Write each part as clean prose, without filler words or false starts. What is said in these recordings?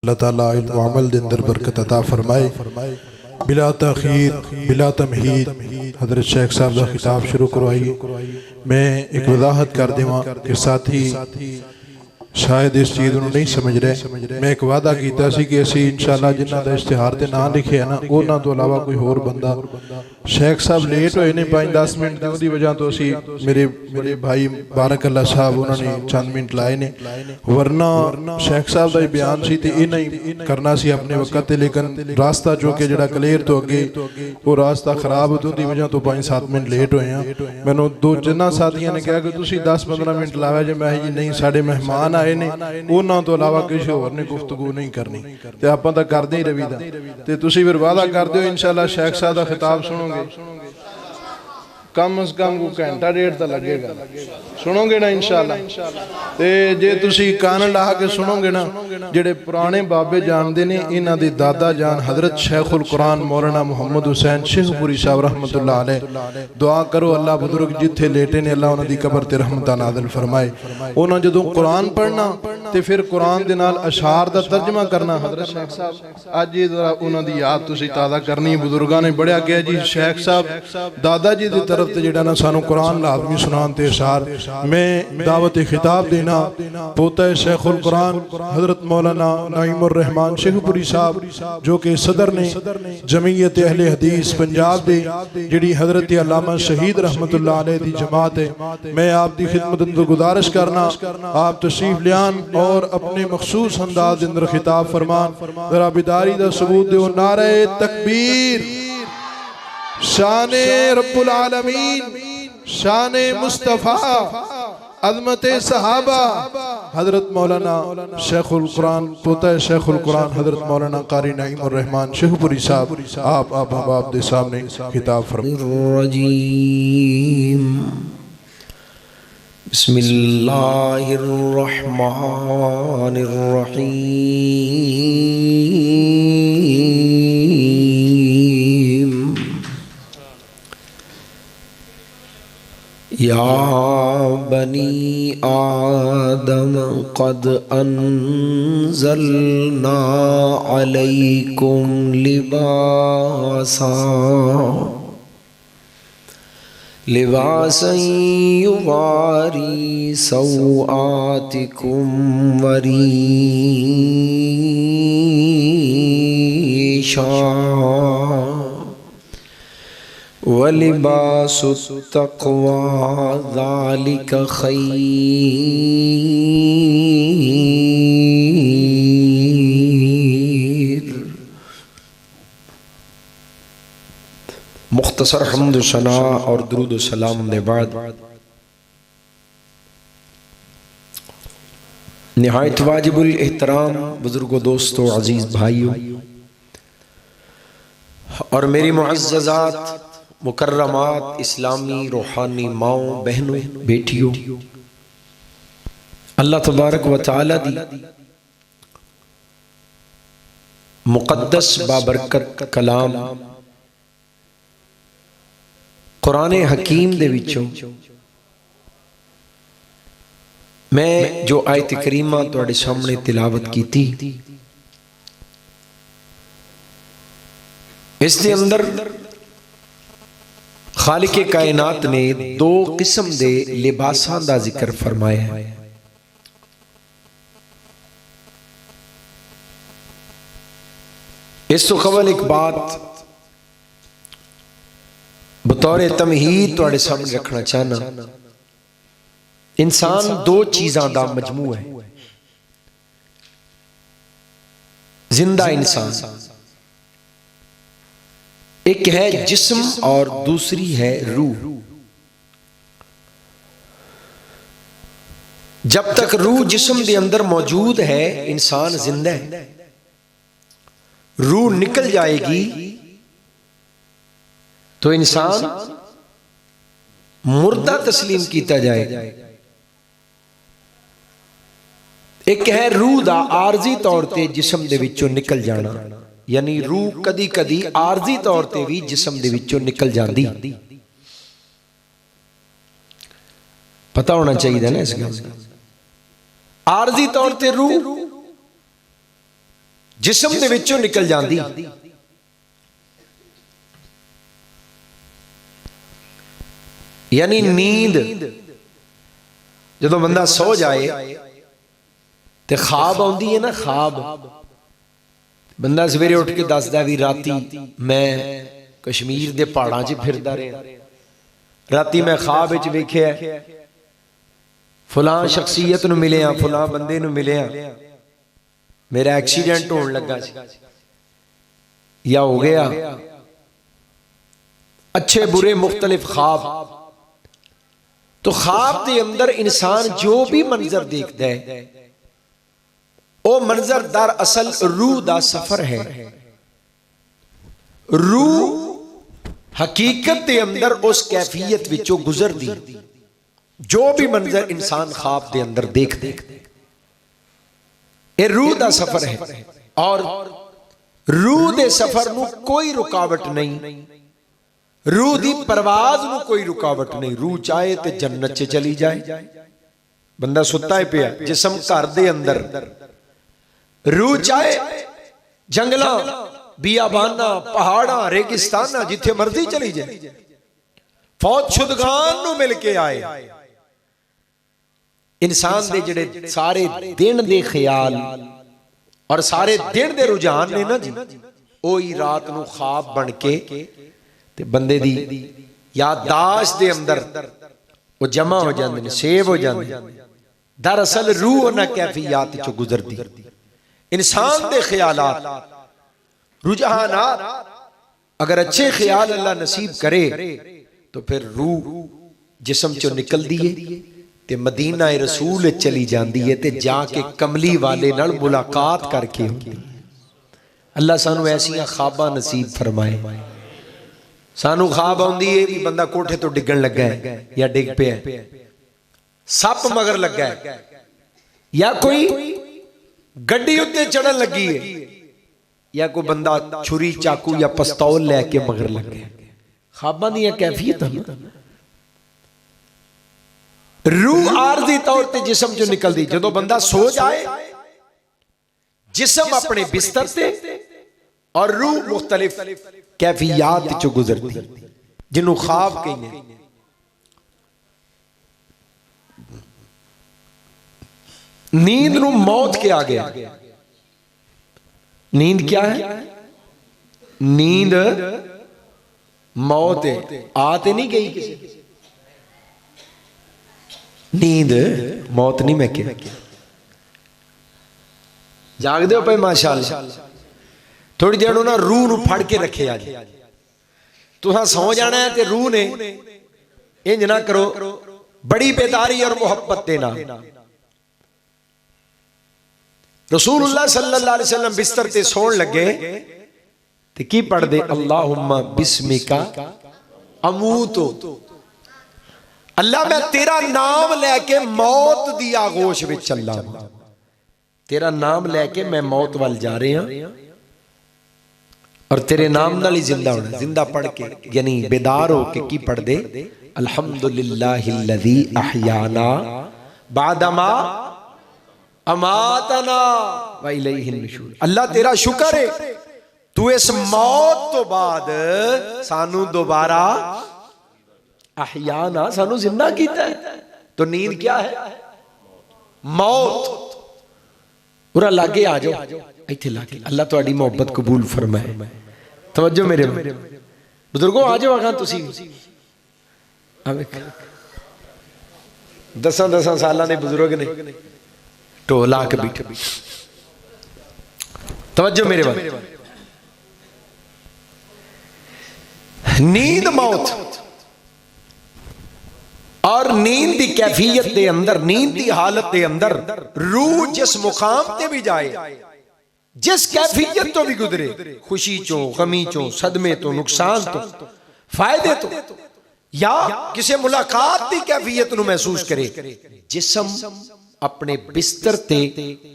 अल्लाह ताला इल्म व अमल दे अंदर बरकत अता फरमाए। बिला तखीर बिला तमहीद हजरत शेख साहब का खिताब शुरू करवाइए। मैं एक वजाहत कर देवां कि साथी शायद इस चीज़ को नहीं समझ रहे। मैं एक वादा किया सी कि असी इंशाअल्लाह जिन्हों का इश्तिहार ते नाम लिखे है ना उन्होंने तो अलावा कोई होर बंदा शेख साहब लेट होए ने 5-10 मिनट की वजह तो असी मेरे मेरे भाई बारक अल्लाह साहब उन्होंने चंद मिनट लाए ने, वरना शेख साहब का बयान सी ते नहीं करना सी अपने वक्त, लेकिन रास्ता जो कि जड़ा कलेर तो अगे वो रास्ता खराब होने की वजह तो 5-7 मिनट लेट होए हैं। मैंने दो जिन्होंने साथियों ने कहा कि तुम 10-15 मिनट लाया जे, मैं जी नहीं साढ़े मेहमान आए ने उन्होंने तो अलावा किसी होर ने गुफ्तगू नहीं करनी ते आपां तां करदे ही रवीदा ते तुसीं फिर वादा कर दिओ इंशाअल्लाह शेख साहब का खिताब सुनोगे कम अज कम को घंटा डेढ़ तो लगेगा, सुनोगे ना इंशाअल्लाह। ते जे तुसी कान ला के सुनोगे ना जेड़े पुराने बाबे जानते ने इन्हां दे दादा जान हजरत शेखुल कुरान मौलाना मुहम्मद हुसैन शेखपुरी साहब रहमतुल्लाह अलैह, दुआ करो अल्लाह बुजुर्ग जिथे लेटे ने अल्लाह उन्हां दी कब्र ते रहमतां नाज़िल फरमाए। उन्हां जदों कुरान पढ़ना ते फिर कुरान दे नाल अशार दा तर्जमा करना, हजरत शेख साहब अज ये जरा उन्हां दी याद तुसी ताज़ा करनी। बुजुर्गां ने बड़िया कहा जी शेख साहब दादा जी दी तरफ ते जेड़ा ना सानू कुरान लाजमी सुनान ते अशार। मैं दावत खिताब देना पोता शेखुल कुरान हजरत मौलाना नईमुर रहमान शेखपुरी साहब जो कि सदर ने जमीयत अहले हदीस पंजाब दे जिहड़ी हजरत अल्लामा शहीद रहमतुल्लाह अलैह दी जमात है। मैं आप दी खिदमत अंदर गुजारिश करना आप तशरीफ लियान और अपने मखसूस अंदाज अंदर खिताब फरमान, जरा बिदारी दा सबूत दो। नारे तकबीर, शाने रब्बुल आलमीन, शाने मुस्तफ़ा, अज़मते सहाबा, हजरत मौलाना शेखुल कुरान पोता शेखुल कुरान हजरत मौलाना कारी नईमुर रहमान शेखपुरी साहब आप बाप दे सामने खिताब फरमाएं। बिस्मिल्लाहिर रहमानिर रहीम। या बनी आदम क़द अन्ज़लना अलैकुम लिबासा लिबासन युवारी सौआतिकुम वरीशा वलिबासुत तक़वा ज़ालिका खैर। मुख्तसर हम्द सना और दुरूद सलाम के बाद निहायत वाजिबुल एहतराम बुजुर्गों दोस्तों अजीज भाइयों और मेरी मुअज़्ज़ज़ात मुकर्रमात इस्लामी रूहानी माओ बहनों बेटियों, अल्लाह तबारक व तआला दी मुक़द्दस बाबरकत कलाम कुरान हकीम दे विचों मैं जो आयत करीमा तुहाडे सामने तिलावत की थी, इस दे अंदर खालिके कायनात ने दो किस्म दे लिबासां दा जिक्र फरमाया है। इस तो कबल एक बात बतौर तमहीद तुहाडे सामने रखना चाहना, इंसान दो चीज़ां दा मजमू है। जिंदा इंसान एक है जिस्म और दूसरी है रूह। जब तक रूह जिस्म के अंदर मौजूद है इंसान जिंदा है, रूह निकल जाएगी तो इंसान मुर्दा तस्लीम किया जाएगा। एक है रूह दा आरजी तौर पर जिस्म दे विचों निकल जाना, यानी रूह कदी कदी आरजी तौर पर भी जिस्म दे विचों निकल जाती। पता होना चाहिए ना इस गल। आरजी तौर पर रूह जिस्म दे विचों निकल जाती। यानी नींद जदों बंदा सो जाए तो ख्वाब आती है ना, ख्वाब बंदा सवेरे उठ के दसदा भी राती मैं कश्मीर के पहाड़ों च फिरदा रहा, राती मैं ख्वाब विच वेखिया फलां शख्सियत नूं मिलिया, फलां बंदे नूं मिलिया, मेरा एक्सीडेंट होने लगा या हो गया। अच्छे बुरे मुख्तलिफ ख्वाब। तो ख्वाब के अंदर इंसान जो भी मंजर देखता है वो मंजर दरअसल रूह दा सफर है। रूह हकीकत के अंदर उस कैफियत विचों गुजरदी। जो भी मंजर इंसान ख्वाब के अंदर देखते ये रूह दा सफर है और रूह दे सफर नूं कोई रुकावट नहीं, रूह दी परवाज नूं कोई रुकावट नहीं। रूह चाहे तो जन्नत च चली जाए, बंदा सुता है पिया जिस्म घर दे अंदर, रूह चाहे जंगलां बियाबाना पहाड़ा रेगिस्ताना जिथे मर्जी चली जाए, फौज शुदगान नूं मिल के आए। इंसान दे जिहड़े सारे दिन दे ख्याल और सारे दिन दे रुझान ने ना जी, ओही रात नूं ख्वाब बन के ते बंदे दी याददाश्त दे अंदर वो जमा हो जाते हैं, सेव हो जाते हैं। दरअसल रूह उन्हां कैफियत चों गुजरदी। इंसान दे ख्यालात रुझानात अगर अच्छे ख्याल अल्लाह नसीब करे तो फिर रूह जिस्म चों निकलदी है ते मदीना रसूल चली जाती है ते जाके कमली वाले नाल मुलाकात करके होंदी। अल्लाह सानू ऐसियां ख्वाबां नसीब फरमाए। सानू ख्वाब आउंदी है कि बंदा कोठे तो डिगण लगा है या डिग पिया, सप मगर लगा है या कोई गड्डी उत्ते चढ़न लगी है या कोई बंदा छुरी चाकू या पिस्तौल लैके मगर लग गया। ख्वाबां दी कैफियत है। रूह आरजी तौर पर जिस्म चों निकलदी। जदों बंदा सो जाए जिस्म अपने बिस्तर से और रूह मुख्तलिफ कैफियत चों गुजरती, जिन्हों ख्वाब कहने। नींद नूं मौत क्या गया। नींद क्या है? नींद मौत है। आते नहीं गई किसी नींद मौत नहीं। मैं क्या जागदे हो पे माशाअल्लाह, थोड़ी देर ना रूह नूं फड़ के रखे आज। तुहां सौ जाना है ते रूह ने इंज ना करो, बड़ी बेदारी और मोहब्बत देना। रसूलुल्लाह सल्लल्लाहु अलैहि वसल्लम बिस्तर ते सोण लगे ते की पढ़दे, अल्लाहुम्मा बिस्मिका अमूतु। अल्लाह मैं तेरा नाम लैके मौत दी आगोश विच चला। तेरा नाम लैके मैं मौत वाल जा रहा और तेरे नाम नाल ही जिंदा होना। जिंदा पढ़ के यानी बेदार हो के की पढ़ दे, अल्हम्दुलिल्लाहिल्लज़ी अहयाना बादमा अमातना व इलैहिन नुशूर। अल्लाह तेरा शुक्र है तू इस मौत तो बाद सानू दोबारा अहयाना सानू जिंदा कीता है। तो नींद क्या है? मौत। पूरा लागे आ जाओ, इत्थे लागे। अल्लाह तुहाडी मोहब्बत कबूल फरमाए। तवज्जो मेरे बुजुर्गों, आ जाओ आगा तुसी। दसां सालां दे बुजुर्ग ने ढोला के बैठे। तवज्जो मेरे बात। नींद मौत और नींद की कैफियत के अंदर, नींद की हालत के अंदर रूह जिस मुकाम ते भी जाए, जिस कैफियत तो भी गुजरे, खुशी चो, गमी चो, सदमे तो, नुकसान तो, फायदे तो, या किसी मुलाकात की कैफियत नूं महसूस करे, जिस्म अपने बिस्तर ते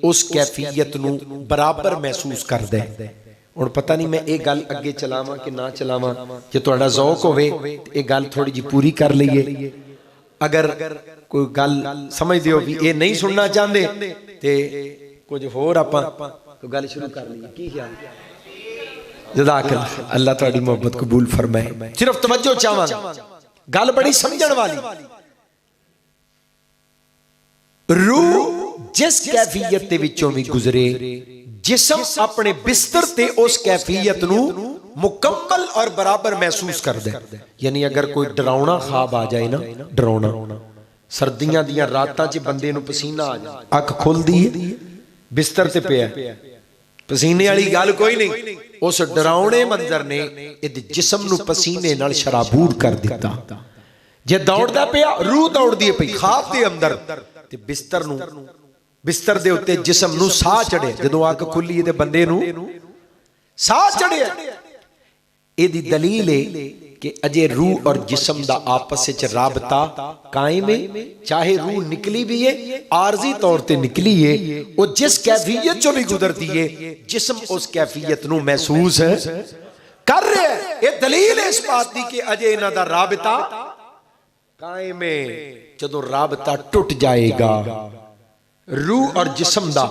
उस कैफियत नूं बराबर महसूस करदा है। हुण पता नहीं मैं ये गल अगे चलावां कि ना चलावां। जे तुहाडा ज़ौक होवे ये गल थोड़ी जी पूरी कर लईए। अगर कोई गल समझदे हो भी ये नहीं सुनना चाहते ते कुछ होर आपां तो गल शुरू कर ली की ख्याल जज़ाकल्लाह अल्लाह तुहाडी मोहब्बत कबूल फरमाए सिर्फ तवज्जो चाहांगा गल बड़ी समझण वाली रूह जिस कैफियत दे विचों भी गुजरे जिस्म अपने बिस्तर ते उस कैफियत नू मुकम्मल और बराबर महसूस करदा है यानी अगर कोई डरावना ख्वाब आ जाए ना डरावना सर्दियां दियां रातां च बंदे नू पसीना आ जाए अख खुलदी है बिस्तर ते पिया पसीने वाली गल कोई नहीं उस डरावने मंजर ने इहदे जिस्म नू पसीने नाल शराबूर कर दिता जे दौड़दा पिया रूह दौड़दी पई ख्वाब दे अंदर ते बिस्तर नू बिस्तर दे उत्ते जिस्म नू साह चढ़े जदों अख खुली ते बंदे नू साह चढ़े इहदी दलील है कि अजे रूह और जिस्म दा आपस विच राबता कायम है चाहे रूह निकली भी है आरजी तौर ते निकली है वो जिस कैफियत चों भी गुजरती है जिस्म उस कैफियत नू महसूस कर रहा है ये दलील है इस बात दी कि अजे इन्हां दा राबता कायम है जदों राबता टूट जाएगा रूह और जिस्म दा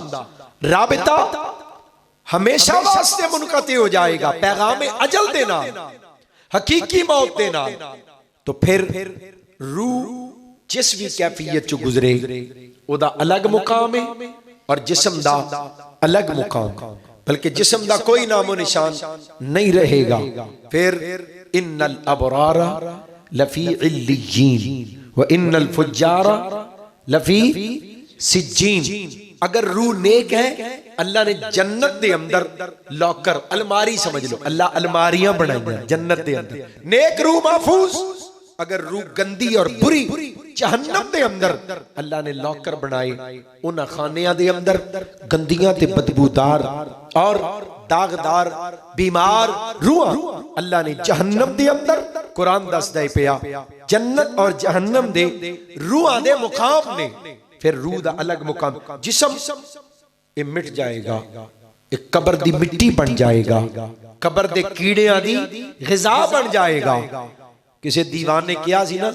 राबता हमेशा वास्ते मुनक़ती हो जाएगा पैगाम अजल दे नाल हकीकी मौत दे नाल तो फिर रूह जिस भी कैफियत चो गुजरे ओदा अलग मुकाम है और जिस्म दा अलग मुकाम बल्कि जिस्म दा कोई नामो निशान नहीं रहेगा फिर इन्नल अबरारा लफी इल्लियीन व इन्नल फुज्जारा लफी सिज्जीन अगर रूह नेक है अल्लाह ने जन्नत दे अंदर लॉकर अलमारी समझ लो अल्लाह अलमारियां बनाई जन्नत दे अंदर नेक रूह महफूज अगर रूह गंदी और बुरी जहन्नम दे अंदर अल्लाह ने लॉकर बनाए उन खानियां दे अंदर गंदियां ते बदबूदार और दागदार बीमार रूह अल्लाह ने जहन्नम दे अंदर कुरान दसदा है पिया जन्नत और जहन्नम दे रूहां दे मुकाम ने फिर रूह दा अलग मुकाम जिस्म ये मिट जाएगा एक कब्र दी मिट्टी बन जाएगा कब्र दे कीड़ियां दी ग़िज़ा बन जाएगा किसी दीवाने किया सी ना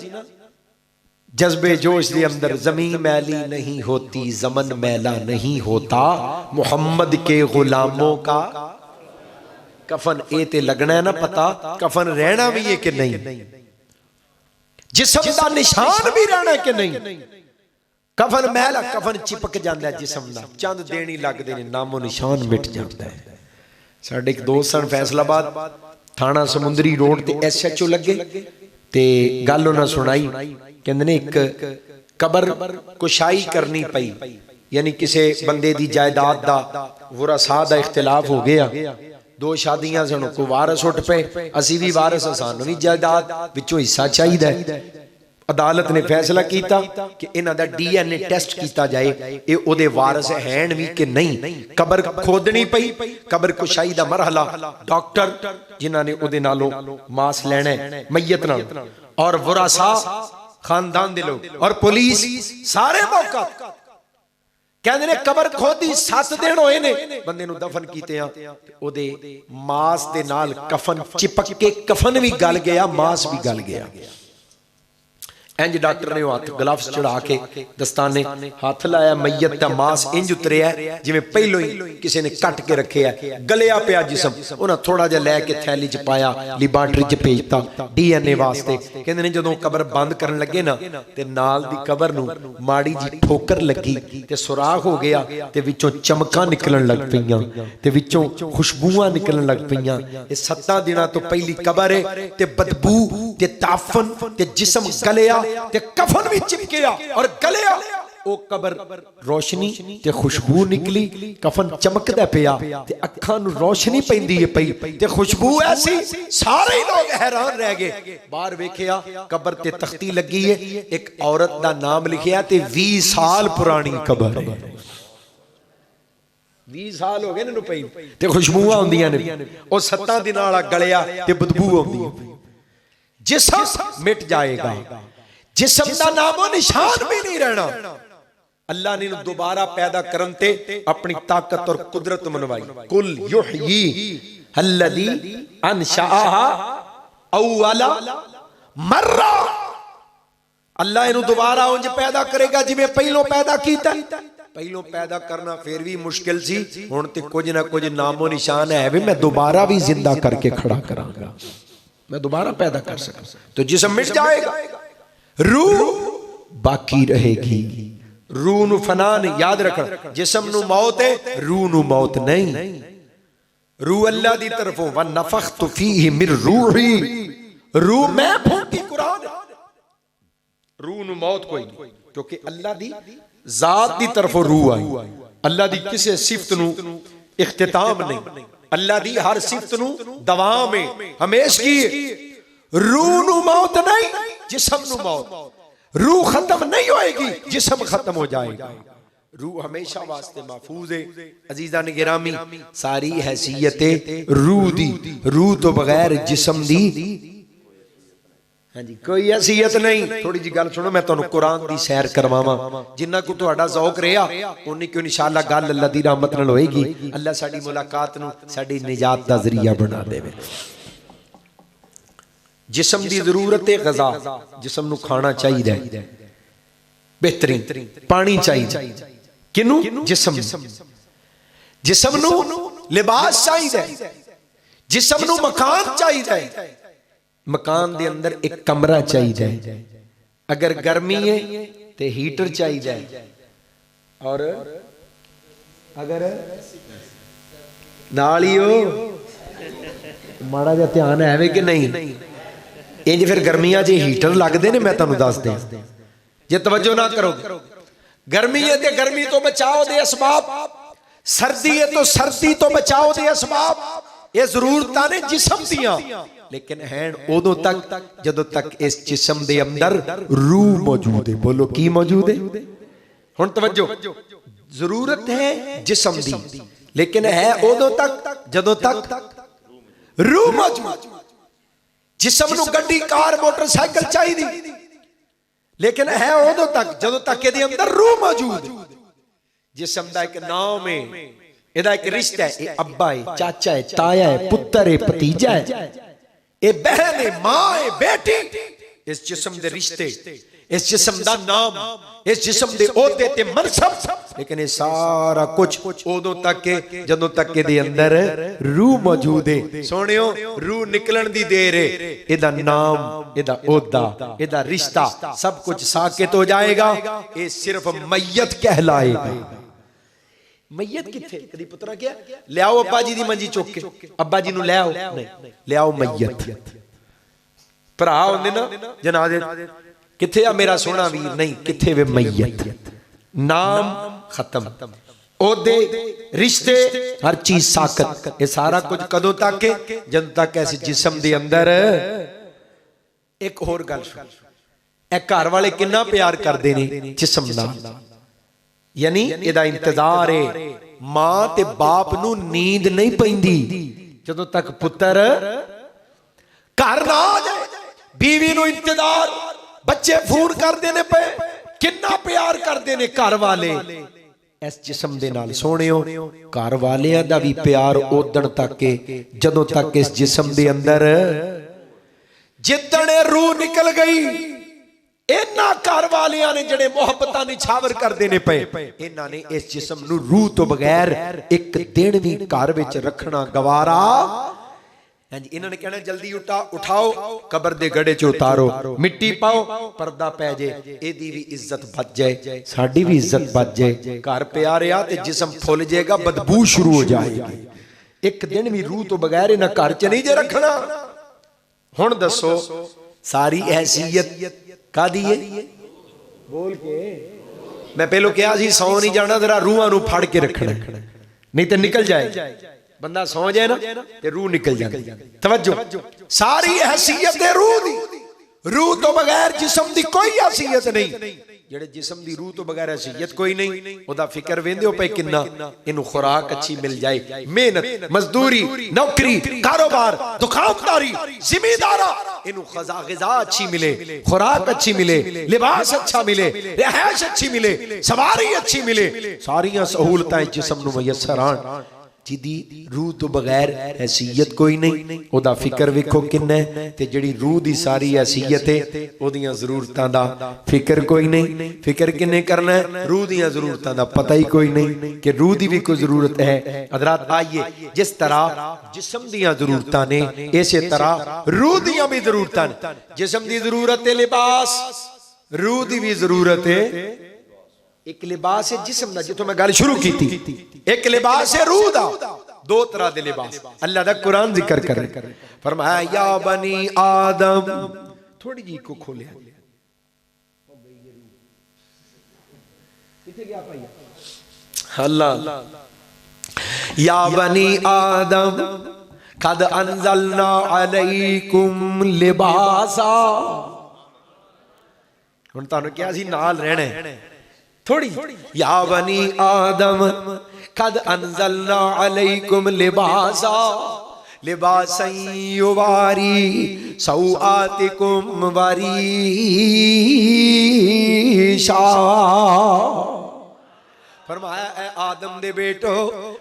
जज्बे जोश दे अंदर जमीन मैली नहीं होती ज़मन मैला नहीं होता मुहम्मद के गुलामों का कफन ए ते लगना है ना पता कफन रहना भी है कि नहीं जिस्म दा निशान भी रहना है कि नहीं कफन मैला कफन चिपक जाता है जिस्म दा चंद देनी लगदे ने नामो निशान मिट जाता है साडे एक दोस्त सन फैसलाबाद थाना समुंदरी रोड ते SHO लगे ते गल उन्हां सुनाई कहंदे ने एक कबर कुशाई करनी पई यानी किसी बंदे दी जायदाद दा वरासा दा इख्तिलाफ हो गया दो शादियां सन कोई वारस उठ पे असी भी वारस सानू भी जायदाद विचों हिस्सा चाहिदा अदालत ने फैसला किया कि इन्हां दा DNA टेस्ट किया जाए ये ओदे वारस हैं भी कि नहीं कबर खोदनी पई कबर कुशाई दा मरहला डॉक्टर जिन्हां ने ओदे नालों मास लेना मैयत नाल और वरासा खानदान दे लोग और पुलिस सारे मौका कहंदे ने कबर खोदी 7 दिन होए ने बंदे नूं दफन कीते ओदे मास दे नाल कफन चिपक के कफन भी गल गया मास भी गल गया इंज डॉक्टर ने हाथ ग्लव्स चढ़ा के दस्ताने हाथ लाया मैयत दा मास इंज उतरिया जिवें पहलो ही किसी ने कट के रखे है गलिया पिया जिस्म उन्हां थोड़ा जिहा लैके थैली च पाया लैबोरेटरी च भेजता DNA वास्ते कहंदे ने जदों कबर बंद करन लगे ना ते नाल दी कबर नूं माड़ी जी ठोकर लगी ते सुराख हो गया ते विचों चमकां निकलन लग पईयां ते विचों खुशबूआं निकलन लग पईयां ये 7 दिनां तो पहली कबर है ते बदबू ते ताफन ते जिस्म गलिया ते कफन भी चिपकिया और गलिया ओ कबर रोशनी ते खुशबू निकली कफन चमकदा पिया ते अखां नूं रोशनी पैंदी है पई ते खुशबू ऐसी सारे लोग हैरान रह गए बाहर वेखिया कबर ते तख्ती लगी है एक औरत दा नाम लिखिया ते 20 साल पुरानी कबर है 20 साल हो गए इन्हां नूं पई ते खुशबूआं आउंदियां ने ओ 7 दिनां वाला गलिया ते बदबू आउंदी है जिस्म मिट जाएगा जिस्म दा नामो निशान भी नहीं रहना अल्लाह ने दोबारा पैदा करन ते अपनी ताकत और कुदरत मनवाई कुल युहयी अल्लज़ी अनशअहा अव्वला मर्रा अल्लाह इनु दोबारा उंज पैदा करेगा जिवें पहलों पैदा कीता पहलों पैदा करना फिर भी मुश्किल सी, हुण ते कुछ ना कुछ नामो निशान है भी मैं दोबारा भी जिंदा करके खड़ा करांगा, मैं दोबारा पैदा कर सकूं। तो जिस्म मिट जाएगा, रूह बाकी रहेगी। रूह नू फना नहीं, याद रखना, जिस्म नू मौत है, रूह नू मौत नहीं। रूह अल्लाह दी तरफों, व नफख्तु फीहि मिर रूही, रूह मैं फूंकी, कुरान। रूह नू मौत कोई नहीं, क्योंकि अल्लाह दी जात दी तरफों रूह आई। अल्लाह दी किसी सिफत नू इख्तिताम नहीं, अल्लाह दी हर सिफत नू दवाम है, हमेशगी है। रूह नू मौत नहीं, जिस्म नू मौत। रूह खत्म नहीं होएगी, जिस्म खत्म हो जाएगा। रूह हमेशा वास्ते महफूज है। अजीजा ने गिरामी, सारी हैसियत रूह दी, रूह तो बगैर जिस्म दी हाँ जी कोई हैसियत नहीं। थोड़ी जी गल सुनो, मैं तुहानू कुरान दी सैर करवावां, जिन्ना को तुहाडा ज़ौक रहा उन्नी क्यों इंशाअल्लाह गल अल्लाह दी रहमत नाल होएगी। अल्लाह साडी मुलाकात नू साडी निजात दा जरिया बना देवे। जिस्म दी जरूरत है ग़ज़ा, जिस्म नू खाना चाहिए, बेहतरीन पानी चाहिए, किनू जिस्म। जिस्म नू लिबास चाहिए, जिस्म नू मकान चाहिए, मकान दे अंदर एक कमरा चाहिए। अगर गर्मी है तो हीटर चाहिए, और अगर नाल ही हो माड़ा जिहा ध्यान है कि नहीं, इंज फिर गर्मियां च हीटर लगते ने। मैं तुहानू दस दें, जे तवज्जो ना करोगे, गर्मी है तो गर्मी तो बचाओ दे असबाब, सर्दी है तो सर्दी तो बचाओ दे असबाब। ये जरूरतां ने जिस्म दियां, लेकिन हैं उदों तक जदों तक इस जिस्म दे अंदर रूह मौजूद है। बोलो की मौजूद है? हुण तवज्जो, जरूरत है जिस्म दी, लेकिन है उदों तक जदों तक रूह मौजूद। जिस्म नूं गड्डी कार मोटरसाइकिल चाहिए, लेकिन है उदों तक जदों तक इहदे अंदर रूह मौजूद। जिस्म दा एक नाम है, इहदा एक रिश्ता है, ये अब्बा है, चाचा है, ताया है, पुत्र है, भतीजा है, ये बहन है, मां है, बेटी। इस जिस्म दे रिश्ते, इस जिस्म दा नाम, इस जिस्म दे ओहदे ते मनसब, लेकिन ये सारा कुछ उदों तक है जदों तक इहदे अंदर रूह मौजूद है। सोहणियो, रूह निकलन दी देर है, इहदा नाम, इहदा ओहदा, इहदा रिश्ता सब कुछ साकित हो जाएगा। ये सिर्फ मैयत कहलाएगा। मैयत किथे? कदी पुत्रा क्या ले आओ अब्बा जी दी मंजी चुक के, अब्बा जी नू ले आओ, नहीं ले आओ मैयत। भरा होंदे ना जनाजे, किथे आ मेरा सोहना वीर, नहीं किथे वे मैयत। नाम खत्म, ओहदे रिश्ते हर चीज साकत। ये सारा कुछ कदों तक है? जद तक ऐसे जिस्म दे अंदर। एक होर गल, ए घर वाले किन्ना प्यार करदे ने जिस्म नाल, यानी इहदा इंतजार है। मां ते बाप नू नींद नहीं पैंदी जदों तक पुत्र घर ना आ जाए। बीवी नू इंतजार, बच्चे फोन करदे ने पे, किन्ना प्यार करदे ने घर वाले इस जिस्म दे नाल। सोहणियो, घर वालियां दा भी प्यार उदण तक है जदों तक इस जिस्म दे अंदर, जिद्दण रूह निकल गई, इन्ना घर वालियां ने जड़े मोहब्बतां निछावर करदे ने पे, इन्हां ने इस जिस्म नू रूह तो बगैर एक दिन भी घर विच रखना गवारा। हां जी, इन्हां ने कहना जल्दी उठाओ, कब्र दे गड़े च उतारो, मिट्टी पाओ, पर्दा पै जाए, एदी भी इज्जत बच जाए, साडी भी इज्जत बच जाए। घर पिया रहा ते जिस्म फुल जाएगा, बदबू शुरू हो जाएगी। एक दिन भी रूह तो बगैर इन्हां घर च नहीं जे रखना। हुण दसो, सारी हैसियत कादी है? बोल के मैं पहलो कहा सी, सौ नहीं जाना, जरा रूहां नू फड़ के रखना, नहीं तो निकल जाए। बंदा सौ जाए ना ते रूह निकल जाती। तवज्जो, सारी हैसियत है रूह दी। रूह तो बगैर जिस्म दी कोई हैसियत नहीं। जेड़े जिस्म दी रूह तो बगैर हैसियत कोई नहीं, ओदा फिक्र वेंदे हो पे किन्ना इनू खुराक अच्छी मिल जाए, मेहनत, मजदूरी, नौकरी, कारोबार, दुकानदारी, जिम्मेदारा, इनू ग़िज़ा अच्छी मिले, खुराक अच्छी मिले, लिबास अच्छा मिले, रिहाइश अच्छी मिले, सवारी अच्छी मिले, सारियां सहूलतां जिस्म नू मुयस्सर आन। जिदी रूह तो बगैर हैसीयत कोई नहीं, ओदा फिक्र वेखो किन्ना है, ते जिहड़ी रूह दी सारी हैसीयत है ओदियां ज़रूरतां दा फिक्र कोई नहीं। फिक्र किन्ने करना है? रूह दियां ज़रूरतां दा पता ही कोई नहीं कि रूह दी भी कोई ज़रूरत है। हज़रात आइए, जिस तरह जिस्म दियां ज़रूरतां ने इसे तरह रूह दियां भी ज़रूरतां ने। जिस्म दी ज़रूरत है लिबास, रूह दी भी ज़रूरत है। एक लिबास है जिस्म दा, जिथों मैं गल शुरू की थी, एक लिबास है रूह दा। दो तरह दे लिबास अल्लाह दा कुरान जिक्र कर फरमाया, या बनी आदम, थोड़ी जी को खोले अल्लाह, या बनी आदम कद अंजलना अलैकुम लिबासा। हुण तानू क्या सी नाल रहना है थोड़ी, या बनी आदम कद अंजलना अलैकुम लिबासा लिबासन युवारी सौआतिकुम वरीशा। फरमाया, ऐ आदम दे बेटो,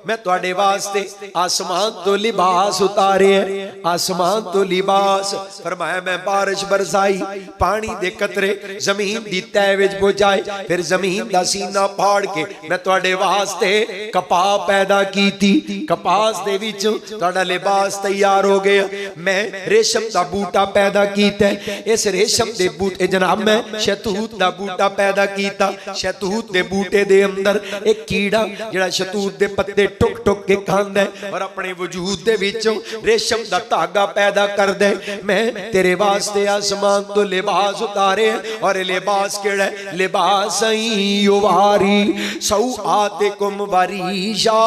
मैं तुहाडे वास्ते आसमान तो लिबास उतारे, आसमान तो लिबास। फरमाया, मैं बारिश बरसाई, पानी दे कतरे जमीन दी तह विच पहुंचाए, फिर जमीन दा सीना फाड़ के मैं तुहाडे वास्ते कपाह पैदा कीती, कपास दे विच तुहाडा लिबास तैयार हो गया। मैं रेशम दा बूटा पैदा कीता, इस रेशम दे बूटे जनाब मैं शहतूत दा बूटा पैदा कीता। शहतूत दे बूटे दे अंदर एक कीड़ा जिहड़ा शहतूत दे पत्ते टुक टुक के खांदा है और अपने वजूद दे विचों रेशम दा धागा पैदा करदा है। मैं तेरे वास्ते आसमान तो लिबास उतारे, और लिबास केड़ा है? लिबास युवारी सौआतिकुम वरीशा।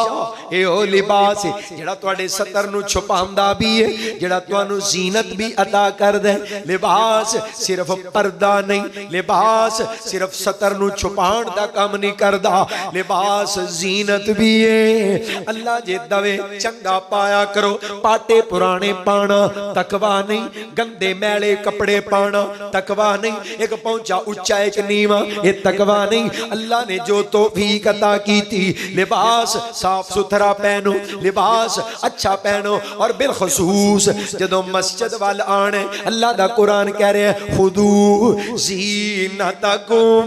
ए ओ लिबास है जिहड़ा तुहाडे सतर नु छुपांदा भी है, जिहड़ा तुहानू जीनत भी अता करदा है। लिबास सिर्फ पर्दा नहीं, लिबास सिर्फ सतर नु छुपाण दा काम नहीं करदा, लिबास जीनत भी है। अल्लाह जे दवे चंगा पाया करो, पाटे पुराने पाना तकवा नहीं, गंदे मैले कपड़े पाना तकवा नहीं, एक पहुंचा उच्चा एक नीवा ये तकवा नहीं। अल्लाह ने जो तौफीक अता की थी, लिबास साफ सुथरा पहनो, लिबास अच्छा पहनो। और बिलखसूस जदों मस्जिद वाल आने, अल्लाह दा कुरान कह रहा है, खुदू ज़ीनतकुम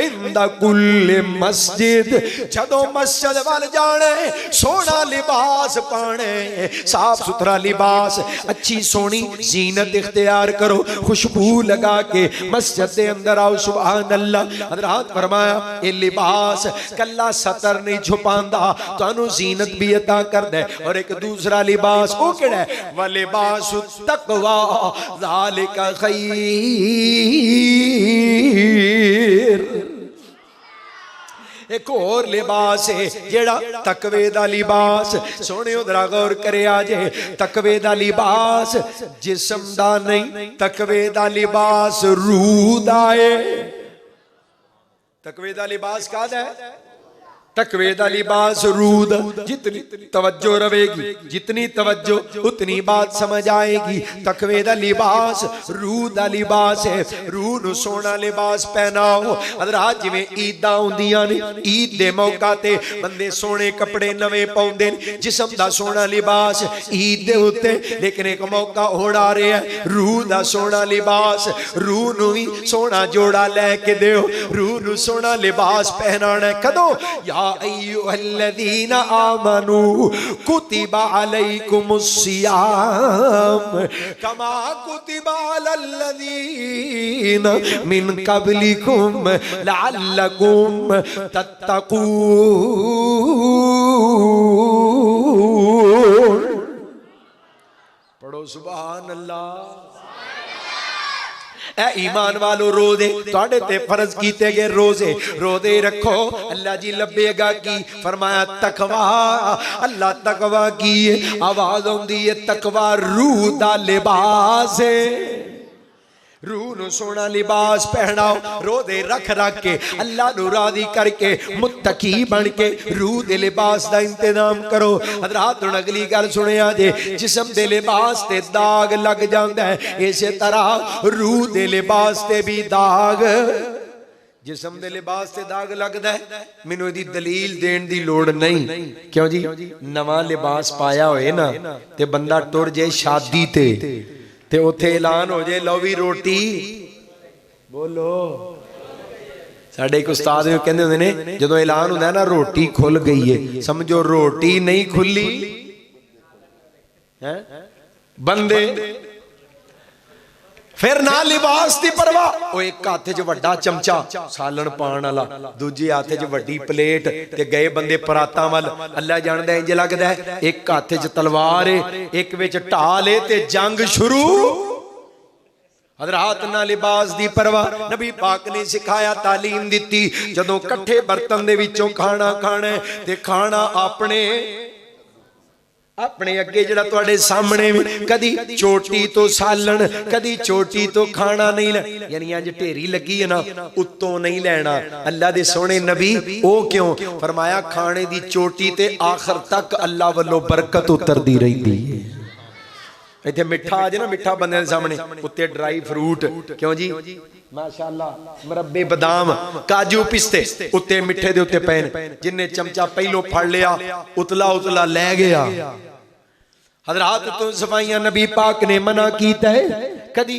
इंदा कुल्ले मस्जिद। जदों मस्जिद वाल जाने, सोना लिबास पाने, साफ सुथरा लिबास, अच्छी सोनी जीनत इख्तियार करो, खुशबू लगा के मस्जिद के अंदर आओ। सुभान अल्लाह। हज़रात फरमाया, ये लिबास कल्ला सतर नहीं छुपांदा, तुहानू जीनत भी अता करदा है। और एक दूसरा लिबास वो केड़ा है? व लिबास तकवा ज़ालिका खैर। एक और लिबास है जेड़ा तकवे दा लिबास। सोने उधरा गौर करे आजे, तकवे दा लिबास जिस्म दा नहीं, तकवे दा लिबास रूह दा है। तकवे दा लिबास कादा है? तकवे दा लिबास रूह दा। जितनी तवज्जो रहेगी, जितनी तवज्जो उतनी बात समझ आएगी। तकवे दा लिबास रूह दा लिबास है। रूह नु सोना लिबास पहनाओ। हज़रात जिवें ईदां हुंदियां ने, ईद दे मौका ते बंदे सोने कपड़े नवे पाउंदे ने, जिस्म दा सोना लिबास ईद दे उत्ते। लेकिन एक मौका होड़ आ रहा है, रूह दा सोना लिबास। रूह नु भी सोना जोड़ा लैके दिओ, रूह नु सोना लिबास पहनाना। कदों? या अय्युहल्लज़ीना आमनू कुतिबा अलैकुमुस्सियाम कमा कुतिबा अलल्लज़ीना मिन क़ब्लिकुम लअल्लकुम तत्तकून। पढ़ो सुभान अल्लाह। ऐ ईमान वालो रोजे तुहाडे ते फर्ज कीते गए रोजे, रोजे रखो। अल्लाह जी लब्बेगा की? फरमाया तकवा। अल्लाह तकवा की आवाज आउंदी है, तकवा रूह दा लिबास है। रूह नु सोना लिबास पहनाओ। रोजे रख रख के अल्लाह नु राजी करके मुत्तकी बन के रूह दे लिबास दा इंतजाम करो। हज़रात हुण अगली गल सुनिया जे, जिस्म दे लिबास ते दाग लग जांदा है, इसे तरह रूह दे लिबास ते भी दाग जिस्म दे लिबास ते दाग लगदा है, मैनू इहदी दलील देण दी लोड़ नहीं। क्यों जी? नवां लिबास पाया होए ना ते बंदा टुर जाए शादी ते उत्थे ऐलान हो जाए, लो भी रोटी बोलो। साडे एक उस्ताद कहंदे हुंदे ने, जदों ऐलान हुंदा ना रोटी खुल गई है, समझो रोटी नहीं खुली है बंदे। फिर ना लिबास की परवाह, वो एक हाथ च वड्डा चमचा सालन पाण वाला, दूजे हाथ च वड्डी प्लेट ते गए बंदे परातां वल। अल्लाह जानदा इंज लगदा है एक हाथ च तलवार है, एक विच ढाल है ते जंग शुरू। हज़रात ना लिबास दी परवाह, नबी पाक ने सिखाया, तालीम दिती, जदों कट्ठे बर्तन दे विचों खाना खाना ते खाना अपने अपने अगे जिहड़ा तुहाडे सामने में, कदी चोटी तो सालन, कदी चोटी तो खाना नहीं ले, यानी अज ढेरी लगी है ना, उत्तों नहीं लेना। अल्लाह दे सोहणे नबी ओ क्यों फरमाया, खाने दी चोटी ते आखिर तक अल्लाह वल्लों बरकत उतरदी रहिंदी है। इत्थे मिठा आ जाए ना, मिठा बंदे दे सामने, उत्ते ड्राई फ्रूट, क्यों जी माशाअल्लाह, मुरब्बे बादाम काजू पिस्ते उत्ते मिठे दे उत्ते पैन, जिन्ने चमचा पहलो फड़ लिया उतला उतला लै गया। हज़रात तो सफाइयां नबी पाक ने मना कीता है। कदी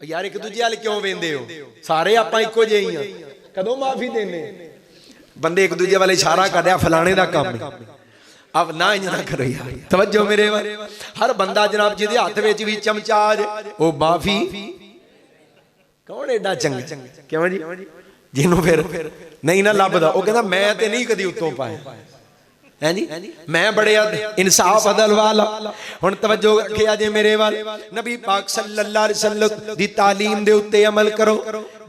यार एक दूजे वाल क्यों वेंदे हो, सारे आपां इक्को जिहे ही आ, कदों माफी देने? बंदे एक दूजे वाले इशारा कर रहा, फलाने दा काम है, अब ना इंज ना करो यार, तवज्जो मेरे वाल। हर बंदा जनाब जिहदे हत्थ विच भी चमचा आ जाए, ओ माफी कौन एडा चंगा, क्यों जी? जिन्हों फिर नहीं ना लभदा, ओ कहंदा मैं ते नहीं कदी उत्तों पाया है जी, मैं बड़े इंसाफ अदल वाला। हुण तवज्जो रखिया जे मेरे वाल, नबी पाक सल्लल्लाहु अलैहि वसल्लम दी तालीम दे उत्ते अमल करो,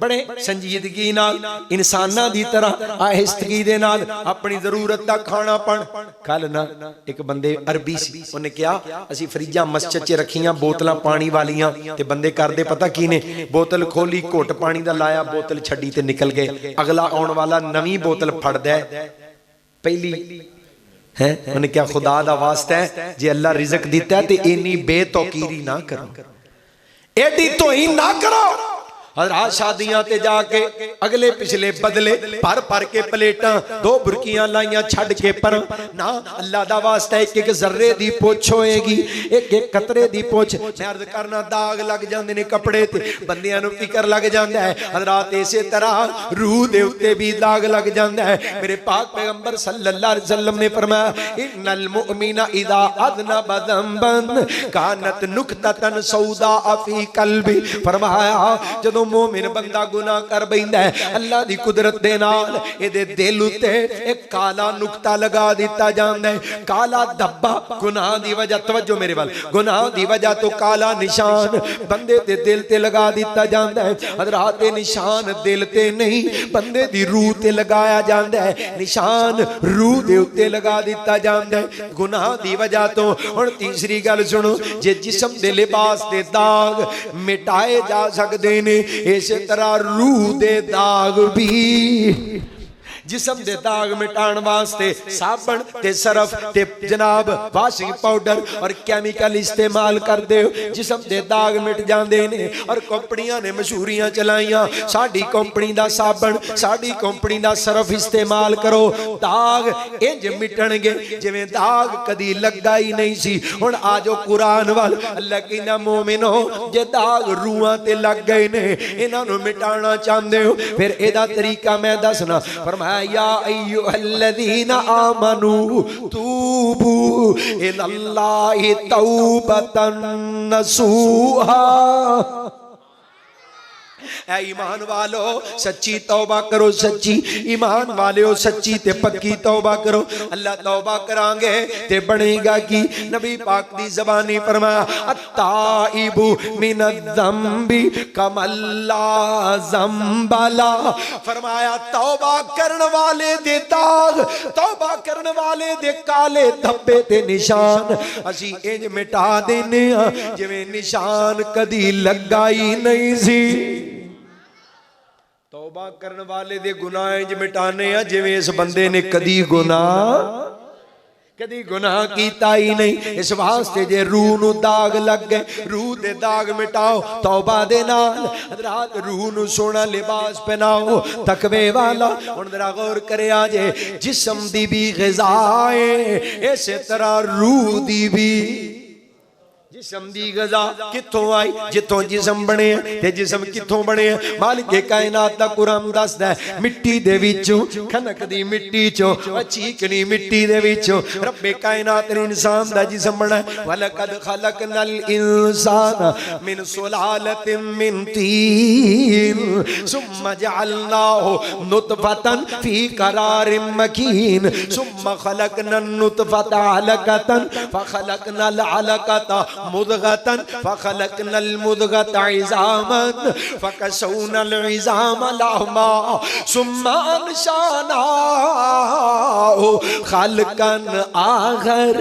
बड़े संजीदगी नाल, इंसानां दी तरह आहिस्तगी दे नाल अपनी जरूरत दा खाना पाण। कल ना एक बंदे अरबी सी, उन्हें कहा असीं फ्रिजां मस्जिद च रखियां बोतलां पानी वालियां, ते बंदे करदे पता की ने, बोतल खोली, घुट पानी दा लाया, बोतल छड्डी ते निकल गए। अगला आउण वाला नवीं बोतल फड़दा है, पहली है उन्हें क्या खुदा दा वास्ता है, जे अल्लाह रिज़्क दिता है ते इन्नी बेतौकीरी ना करो, एडी तौहीन ना करो। हज़रात शादियां ते जाके अगले पिछले बदले भर भर के प्लेटां, दो बुरकियां लाइयां छड़ के पर ना, अल्लाह दा वास्ता एक एक जर्रे दी पोछ होएगी, एक एक कतरे दी पोछ। मैं अर्ज करना दाग लग जांदे ने कपड़े ते, बंदियां नूं फिकर लग जांदा है। हज़रात इसे तरह रूह दे उत्ते भी दाग लग जांदा है। मेरे पाक पैगंबर सल्लल्लाहु अलैहि वसल्लम ने फरमाया, इन्नल मुमिना इदा अज़नब ज़ंबन कानत नुक्ततन सौदा फी कल्बी। फरमाया जदों मोमिन बंदा गुनाह कर बैठा है, अल्लाह दी कुदरत दे नाल इहदे दिल उत्ते एक काला नुक्ता लगा दिता जांदा है, काला धब्बा गुनाह दी वजह, तवज्जो मेरे वाल, गुनाह दी वजह तो काला निशान बंदे दे दिल ते लगा दिता जांदा है। हज़रात निशान दिल ते नहीं, बंदे दी रूह ते लगाया जांदा है, निशान रूह दे उत्ते लगा दिता जांदा है गुनाह दी वजह तो। हुण तीसरी गल सुनो, जे जिस्म दे लिबास दे दाग मिटाए जा सकदे ने, इस तरह रूह दे दाग भी, जिस्म दे दाग मिटाण वास्ते साबण ते सरफ ते जनाब वाशिंग पाउडर और केमिकल इस्तेमाल करदे हो, जिस्म दे दाग मिट जांदे ने। और कंपनियां ने मशहूरियां चलाइयां, साडी कंपनी दा साबण, साडी कंपनी दा सरफ इस्तेमाल करो, दाग इंज मिटणगे जिवें दाग कदी लगा ही नहीं सी। हुण आ जाओ कुरान वाल, अल्लाह कहंदा मोमिनो जे दाग रूहां ते लग गए ने, इन्हां नूं मिटाणा चाहंदे हो, फिर एदा तरीका मैं दसना। फरमाया या अय्युहल्लज़ीना आमनू तूबू इलल्लाहि तौबतन नसूहा। ऐ ईमान वालो सच्ची तौबा करो, सच्ची ईमान वाले सच्ची ते पक्की तौबा करो। अल्लाह तौबा करांगे ते बनेगा की, नबी पाक दी ज़बानी फरमाया अत्ताइबु मिनज़्ज़म्बि कमल्ला ज़म्बला। फरमाया तौबा करने वाले दे दाग, तौबा करने वाले दे काले धब्बे ते निशान असी इंज मिटा देने जिवें निशान कदी लगा ही नहीं सी। तौबा करने वाले दे गुनाह इंज मिटाने जिवें इस बंदे ने कदी गुनाह कदी गुनाह कीता ही नहीं। इस वास्ते जे रूह नू दाग लग गए, रूह दे दाग मिटाओ तौबा दे नाल। हज़रात रूह नू सोना लिबास पहनाओ तकवे वाला। हुण जरा गौर करिया जे जिस्म दी भी ग़िज़ा है, इस तरह रूह दी भी। जिस्म दी ग़िज़ा कित्थों आई? जिथों जिस्म बने ते जिस्म कित्थों बने? मालिक कायनात दा कुरान दसदा है मिट्टी दे विचों, खनक दी मिट्टी चों, चीकनी मिट्टी दे विचों रब्बे कायनात ने इंसान दा जिस्म बनाया। वलकद खलकनल इंसाना मिन सुलालतिन मिन तीन सुम्मा जअलनाहु नुतफतन फी करारिम मकीन सुम्मा खलकनन नुतफता अलकतन फखलकनल अलकता मुदगतन फखलकनल मुदगत इज़ामन फकसौनल इज़ाम लहमा सुम्मा अंशानाहु खलकन आखर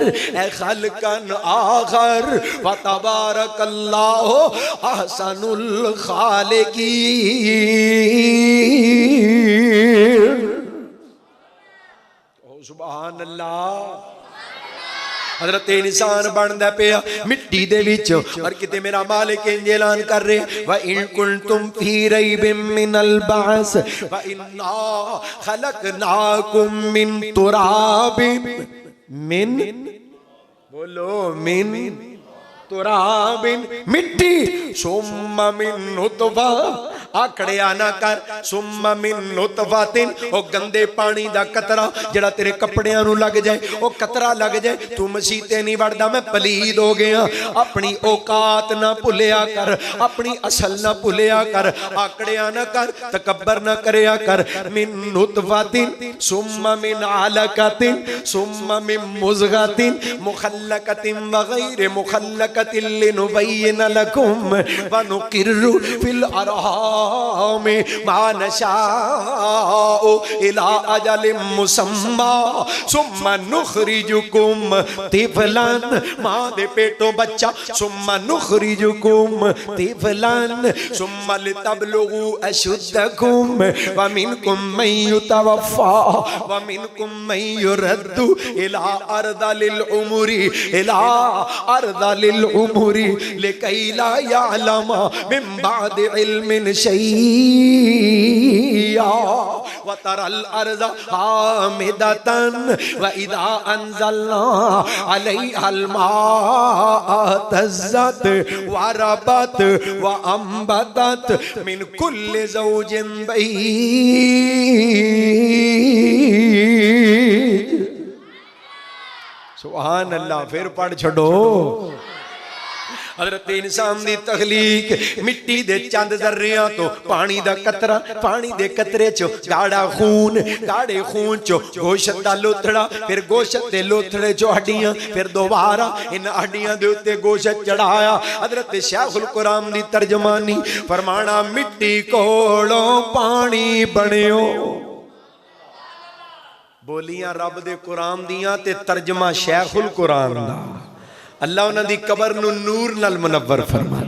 खलकन आखर फतबारकल्लाहु अहसनुल खालिकीन। ओ सुभान अल्लाह। हज़रत इंसान बनदा पिया मिट्टी दे विचों, और किते मेरा मालिक इंज ऐलान कर रहे व इन कुंतुम फी रैबिम मिनल बास व इन्ना खलकनाकुम मिन तुराबिन मिन बोलो मिन तुराबिन मिट्टी सुम्मा मिन नुतफा आखड़े आना कर सुम्मा मिन नुतफातिन ओ गंदे पानी दा कतरा जड़ा तेरे कपड़ियां नू लग जाए, ओ कतरा लग जाए तू मसीते नहीं वड़दा मैं पलीद हो गया। अपनी औकात ना भुलिया कर, अपनी असल ना भुलिया कर, आकड़े आना कर, तकब्बर ना करया कर। मिन नुतफातिन सुम्मा मिन अलकतिन सुम्मा मिन मुज़गतिन मुखल्लकतिन व गैर मुखल्लकतिन लिनुबय्यिन लकुम व नुकिर्रु फिल अरहाम मा नशाउ इला अजलिम मुसम्मा सुम्मा नुखरिजुकुम तिफलन मां दे पेटों बच्चा सुम्मा नुखरिजुकुम तिफलन सुम्मा लितबलुगु अशुद्धकुम व मिनकुम मन युतवफ़ा व मिनकुम मन युरद्दु इला अर्दलिल उमरी इला अर्दलिल उमरी लिकै ला यअलमा मिन बाद इल्मिन शैया व तरल अर्ज़ हामिदतन व इज़ा अंज़लना अलैहल माअ तज़्ज़त व रबत व अंबतत मिन कुल्लि ज़ौजिन बहीज। सुभान अल्लाह। फिर पढ़ छड़ो। हज़रत इंसान दी तखलीक मिट्टी दे चंद ज़र्रियां तो पानी दा कतरा, पानी दे कतरे चो गाढ़ा खून, गाढ़े खून चो गोश्त दा लोथड़ा, फिर गोश्त दे लोथड़े चो हड्डियां, फिर दोबारा इन हड्डियां दे उत्ते गोश्त चढ़ाया। हज़रत शेखुल कुरान दी तर्जमानी फरमाना मिट्टी कोलों पानी बनियो। बोलियां रब दे कुरान दियां ते तर्जमा शेखुल कुरान दा। अल्लाह उन्हां दी कबर नू नूर नाल मुनव्वर फरमा।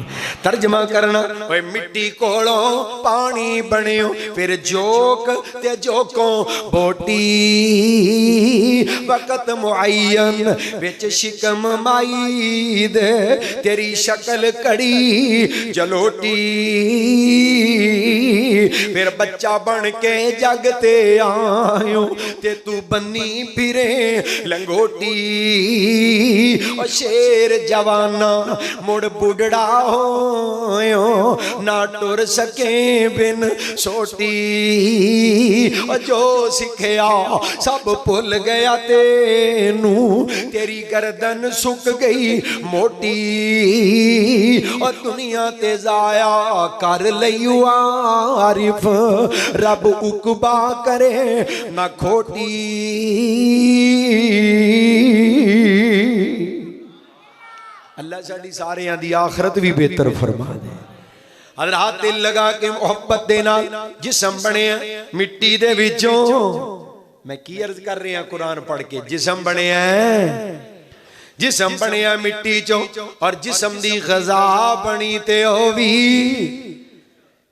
तर्जमा करना ओए मिट्टी कोलों पानी बनियो, फिर जोक ते जोकों बोटी वक़्त मुअय्यन विच शिकम माई दे तेरी शक्ल कड़ी जलोटी, फिर बच्चा बन के जग ते आयो ते तू बन्नी फिरे लंगोटी। और शेर जवाना मुड़ बुढ़ड़ा होयो ना टुर सके बिन सोटी। और जो सिखया सब भुल गया तेनू तेरी गर्दन सुक गई मोटी। और दुनिया ते जाया कर लई आरिफ रब उकबा करे ना खोटी। अल्लाह साडी सारियां दी आखरत भी बेहतर फरमा दे। हज़रात दिल लगा के मोहब्बत दे नाल जिस्म बने मिट्टी दे विचों। मैं की अर्ज कर रहा कुरान पढ़ के, जिस्म बने जिस्म बने मिट्टी चो और जिस्म दी ग़िज़ा बनी ते ओ भी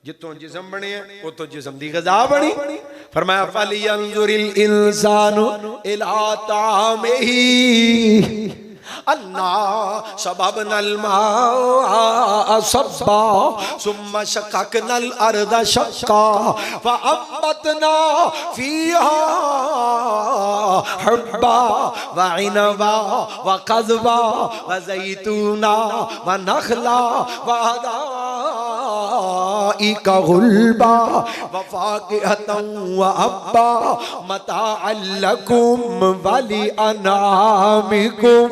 जितों जिस्म बने उतों जिस्म दी ग़िज़ा बनी। फरमाया फलियंजुरिल इंसानु इला तामिही अन्ना सबबनल मा'a सब्बा सुम्मा शक़क़नल अर्ज़ शक़्क़ा फ़अंबतना फ़ीहा हब्बा व इनबा व क़ज़बा व ज़ैतूना व नख़ला व हदाइका गुल्बा व फ़ाकिहतन व अब्बा मताअन लकुम व लिअनआमिकुम।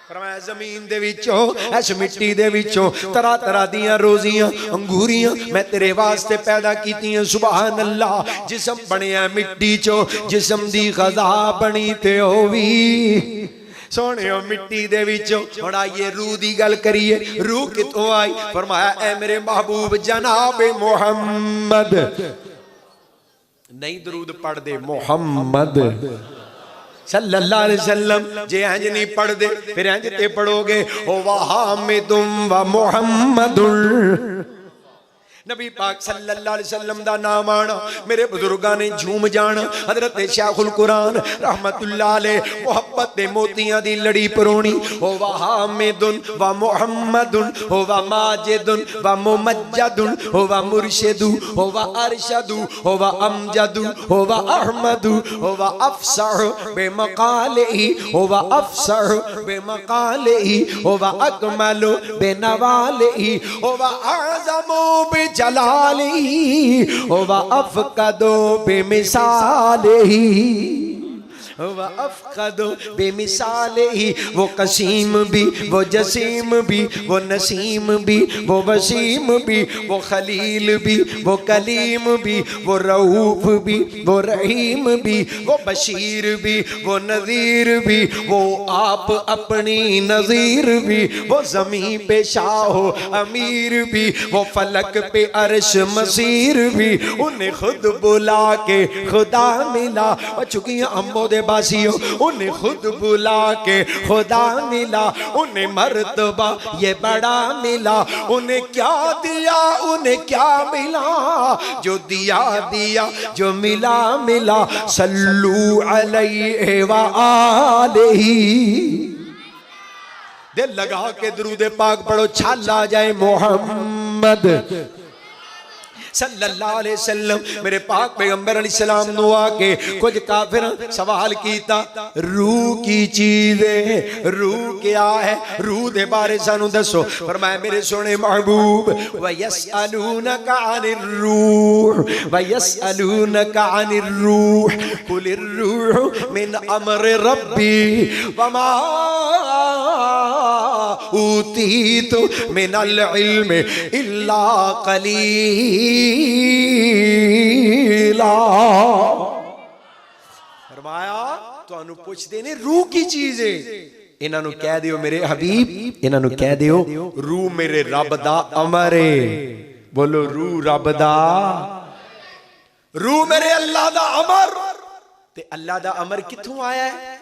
फरमाया ज़मीन दे विचों इस मिट्टी दे विचों तरह तरह दियां रोजियां अंगूरियां मैं तेरे वास्ते पैदा कीतियां। सुभान अल्लाह। जिस्म बनिया मिट्टी चो, जिस्म दी ग़ज़ा बनी ते होवी सोने मिट्टी दे विचों। हुण आइए रूह दी गल करिए, रूह कितों आई? फरमाया ऐ मेरे महबूब जनाब मुहम्मद, नहीं दरूद पढ़ दे मोहम्मद सल्लल्लाहु अलैहि वसल्लम। जे इंज नहीं पढ़ दे फिर इंज ते पढ़ोगे ओ वहामिदुम व मुहम्मदुल। नबी पाक सल्लल्लाहु अलैहि वसल्लम दा नाम आना मेरे बुजुर्गां ने झूम जाना। हजरत शायखुल कुरान रहमतुल्लाह अलैह मोहब्बत दे मोतियां दी लड़ी परोनी। ओ वहामिदुन व मुहम्मदुन ओ व माजिदुन व मुमज्जदुन ओ व मुर्शिदु ओ व अरशदु ओ व अमजदु ओ व अहमदु ओ व अफसह बेमकालिही ओ व अफसह बेमकालिही ओ व अकमलु बेनवालिही ओ व अअज़मु जलाली ओ व अफ़क़दो बेमिसालिही व अफ़क़दो बेमिसालिही। वो कसीम भी, वो जसीम भी, वो नसीम भी, वो वसीम भी, वो खलील भी, वो कलीम भी, वो रऊफ भी, वो रहीम भी, वो बशीर भी, वो नज़ीर भी, वो आप अपनी नज़ीर भी, वो ज़मीं पे शाह अमीर भी, वो फलक पे अर्श मसीर भी। उन्हें खुद बुला के खुदा मिला। चुकी अम्बो दे बासियों उन्हें खुद बुला के खुदा मिला। उन्हें मर्तबा ये बड़ा मिला। उन्हें क्या दिया, उन्हें क्या मिला? जो दिया दिया, जो मिला मिला। सल्लू अलैहि व आलिही। दिल लगा के दरूद पाक पढ़ो, छाल आ जाए मोहम्मद सल्लल्लाहु अलैहि वसल्लम। मेरे पाक पैगंबर अलैहिस्सलाम नु आके कुछ काफिर सवाल कीता, रूह की चीज है, रूह क्या है? रूह दे बारे सानू दसो। फरमाया मेरे सोने महबूब व यसअलूनका अनिर रूह व यसअलूनका अनिर रूह कुलिर रूह मिन अम्रि रब्बी वमा ऊतीतु मिनल इल्मि इल्ला कलीला। फरमाया तुहानू पुछदे ने रूह की चीज है, इन्हां नू कह दियो मेरे हबीब, इन्हां नू कह दियो रूह मेरे रब दा अमर है। बोलो रूह रब दा, रूह मेरे अल्लाह दा अमर। ते अल्लाह दा अमर कित्थों आया है?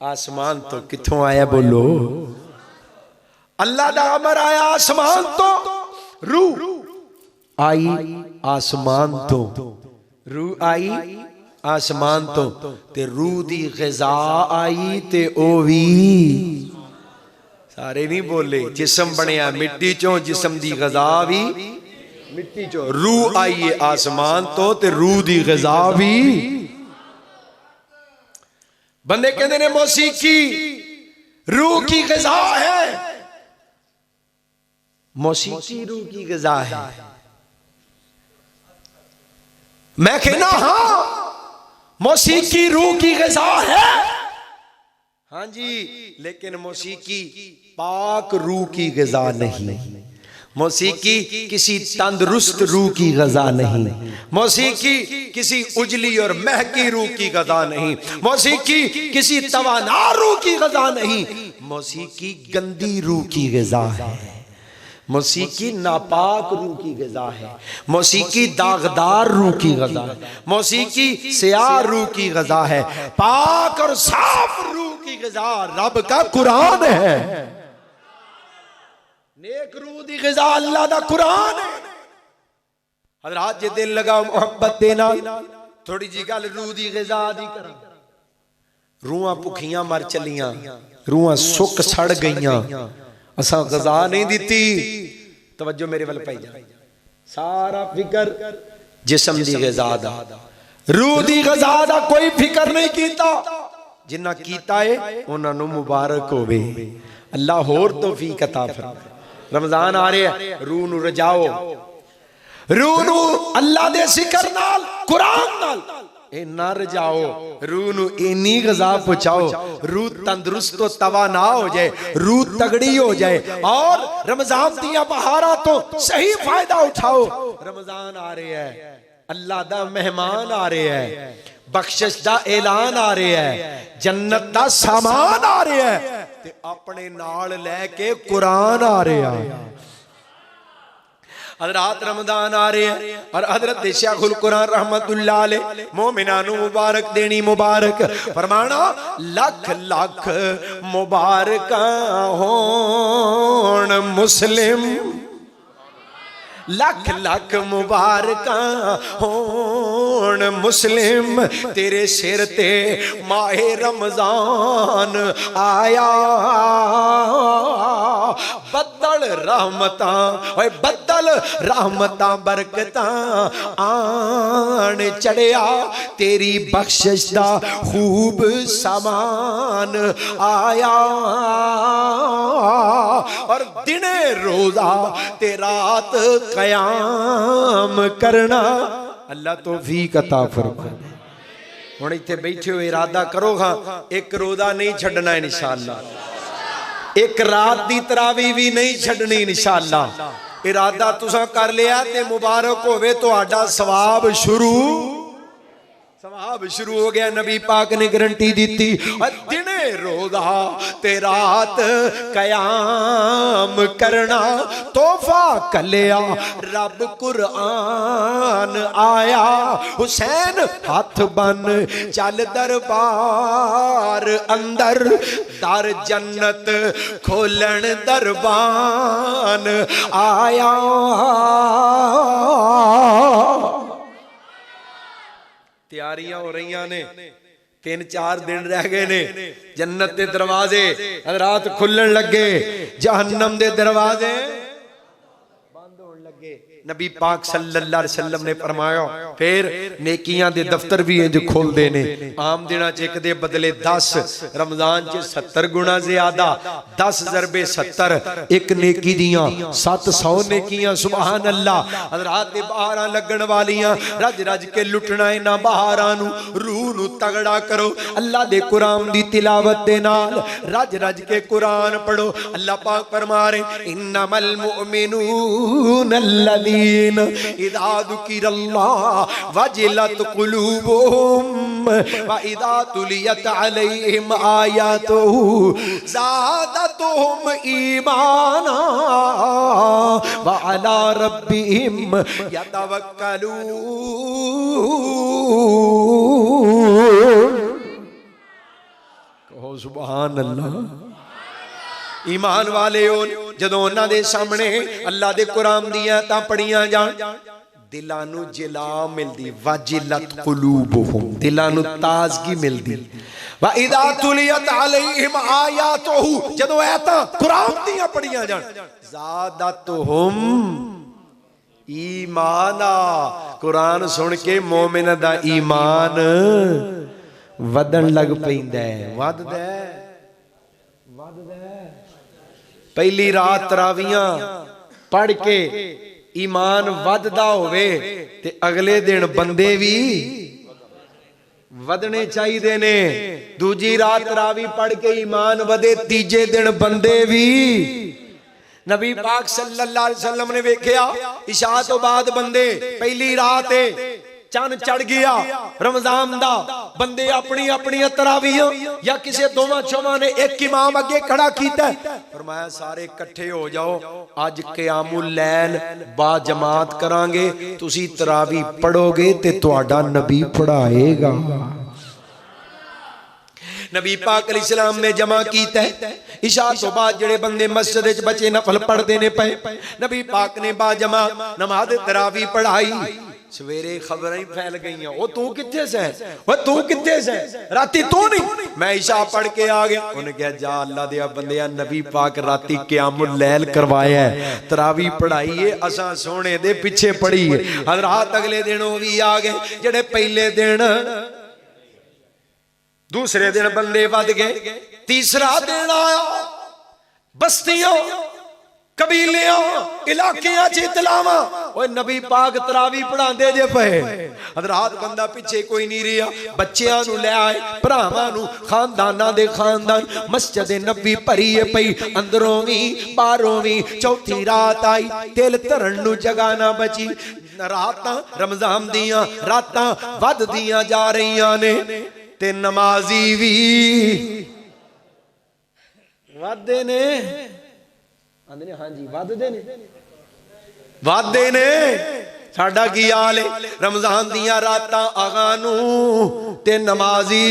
आसमान तो। कित्थों आया? बोलो अल्लाह दा अमर आया आसमान तो। रूह आई आसमान तो, रूह आई आसमान तो। ते रूह दी ग़िज़ा आई ते ओ वी सारे नहीं बोले। जिस्म बनिया मिट्टी चों, जिस्म दी ग़िज़ा भी मिट्टी चों। रूह आई है आसमान तो ते रूह दी ग़िज़ा भी। बंदे कहते ने मौसीकी रूह की ग़िज़ा है, मौसीकी रूह की ग़िज़ा है। मैं कहना हाँ मौसीकी रूह की ग़िज़ा है, हाँ जी, लेकिन मौसीकी पाक रूह की ग़िज़ा नहीं। मौसीकी किसी तंदुरुस्त रूह की ग़िज़ा नहीं। मौसीकी किसी उजली और महकी रूह की ग़िज़ा नहीं। मौसीकी किसी तवाना रूह की ग़िज़ा नहीं। मौसीकी गंदी रूह की ग़िज़ा है। मौसीकी नापाक रूह की ग़िज़ा है। मौसीकी दागदार रूह की ग़िज़ा है। मौसीकी स्याह रूह की ग़िज़ा है। पाक और साफ रूह की ग़िज़ा रब का कुरान है। नेक रूह दी ग़िज़ा अल्लाह दा कुरान है। हज़रात जे दिल लगा मुहब्बत दे नाल थोड़ी जी गल रूह दी ग़िज़ा दी करा। रूहां भुखियां मर चलियां, रूहां सुक सड़ गईयां, असा ग़िज़ा नहीं दिती। तवज्जो मेरे वाल पाई जा। सारा फिक्र जिस्म दी ग़िज़ा दा, रूह दी ग़िज़ा दा कोई फिक्र नहीं कीता। जिन्ना कीता है उन्हां नूं मुबारक होवे। अल्लाह होर तौफीक अता फरमाए। रमजान आ रहा है, रूह नूं रजाओ, रूह नूं अल्लाह दे ज़िक्र नाल कुरान नाल इन्ना रजाओ, रूह नूं इन्नी ग़िज़ा पहुंचाओ, रूह तंदुरुस्त तो तवाना हो जाए, रूह तगड़ी हो जाए और रमजान दियां बहारां तो सही फायदा उठाओ। रमजान आ रहा है, अल्लाह दा मेहमान आ रहा है, बख्शिश दा ऐलान आ रहा है, जन्नत दा सामान आ रहा है ते अपने नाल लेके कुरान आ रहा है। हज़रात रमजान आ रहे हैं और हज़रत शेखुल कुरान रहमतुल्लाह अलैह मोमिना नूं मुबारक देनी, मुबारक फरमाना लख लख मुबारकां होण मुस्लिम, लख लख मुबारकां होण मुस्लिम, तेरे सिर ते माहे रमजान आया। बदल रहमतां ओए बदल रहमतां बरकतां आन चढ़िया, तेरी बख्शिश दा खूब समान आया। और दिने रोजा ते रात कयाम करना, अल्लाह तौफीक अता फरमाए। हुण इत्थे बैठे हो इरादा करो हां एक रोजा नहीं छड्डना इंशाअल्लाह, एक रात दी तरावी भी नहीं छड्डनी इंशाअल्लाह। इरादा तुसां कर लिया ते मुबारक होवे, तुहाडा सवाब शुरू हो गया। नबी पाक ने गारंटी दी थी, दिने रोजा ते रात कयाम करना, तोहफा कलिया रब कुरान आया। हुसैन हाथ बन चल दरबार अंदर, दर जन्नत खोलन दरबान आया। तैयारियां हो रही ने, 3-4 दिन रह गए ने, जन्नत के दरवाजे रात खुलन लगे, जहन्नम के दरवाजे बंद होने लगे। नबी पाक सल्लल्लाहु अलैहि वसल्लम ने फरमाया फिर नेकियां दे दफ्तर भी इंज खोलदे ने। आम दिनां च एक दे बदले 10, रमजान च 70 गुना ज्यादा, 10 ज़रबे 70, एक नेकी दियां 700 नेकियां। सुभान अल्लाह। हज़रात दे बहारां लगन वालियां, रज रज के लुटना इन्हां बहारां नूं, रूह नूं तगड़ा करो अल्लाह दे कुरान दी तिलावत दे नाल, रज रज के कुरान पढ़ो। अल्लाह पाक फरमा रहे इन्नमल मुमिनून इज़ा ज़ुकिरल्लाह वजिलत क़ुलूबुहुम व इज़ा तुलियत अलैहिम आयातुहु ज़ादतहुम ईमाना व अला रब्बिहिम यतवक्कलून। कहो सुभान अल्लाह। ईमान वाले जदों उन्हां दे सामने अल्लाह दे कुरान दियां तां पढ़ियां जान, दिलां नूं जिला मिलदी, वाजिलत कुलूबुहुम, दिलां नूं ताजगी मिलदी। व इज़ा तुलियत अलैहिम आयातुहु, जदों आयतां कुरान दियां पढ़ियां जान, ज़ादतहुम ईमाना, कुरान सुन के मोमिन दा ईमान वधन लग पैंदा है, वधदा है। पहली रात तरावियां पढ़ के ईमान वधदा होवे ते अगले दिन बंदे भी वधने चाहिए ने। दूजी रात तरावी पढ़ के ईमान वधे, तीजे दिन बंदे भी। नबी पाक सल्लल्लाहु अलैहि वसल्लम ने वेख्या इशा तो बाद बंदे, पहली रात चन चढ़ गया रमजान दा, बंदे अपनी अपनी तरावियां या किसी दोवां चौवां ने एक इमाम अगे खड़ा कीता, फरमाया सारे इकट्ठे हो जाओ, अज क़यामुल लैल बा जमात करांगे, तुसी तरावी पढ़ोगे ते तुहाडा नबी पढ़ाएगा। नबी पाक अलैहिस्सलाम ने जमा कीता है। इशा तो बाद जेड़े बंदे मस्जिद विच बचे नफल पढ़ते ने पे, नबी पाक ने बाजमा नमाज तरावी पढ़ाई। सवेरे खबरें ही फैल गई, ओ तू किथे से, ओ तू किथे से, राती तू नहीं, मैं इशा पढ़ के आ गया। उन्हें कहा जा अल्लाह दे बंदिया, नबी पाक राती क़यामुल लैल करवाया है, तरावी पढ़ाई है, असां सोने दे पीछे पढ़ी है। हज़रात अगले दिन वो भी आ गए जेड़े पहले दिन, दूसरे दिन बंदे वध गए, तीसरा दिन आया, बस्तियां कबीलियां इलाकियां च इतलावा, ओए नबी पाक तरावी पढ़ांदे जे पे। हज़रात बंदा पीछे कोई नहीं रहा, बच्चियां नु ले आए, भरावां नु, खानदानां दे खानदान, मस्जिद नबी भरी है पई, अंदरों भी बाहरों भी। चौथी रात आई, तिल धरन नु जगह ना बची। रातां रमजान दियां रातां वधदियां जा रहीआं ने, ते नमाजी भी वादे ने, आंदे ने हाँ जी वादे ने, वादे ने। साडा की हाल है, रमजान दियां रातां आगा नू ते नमाजी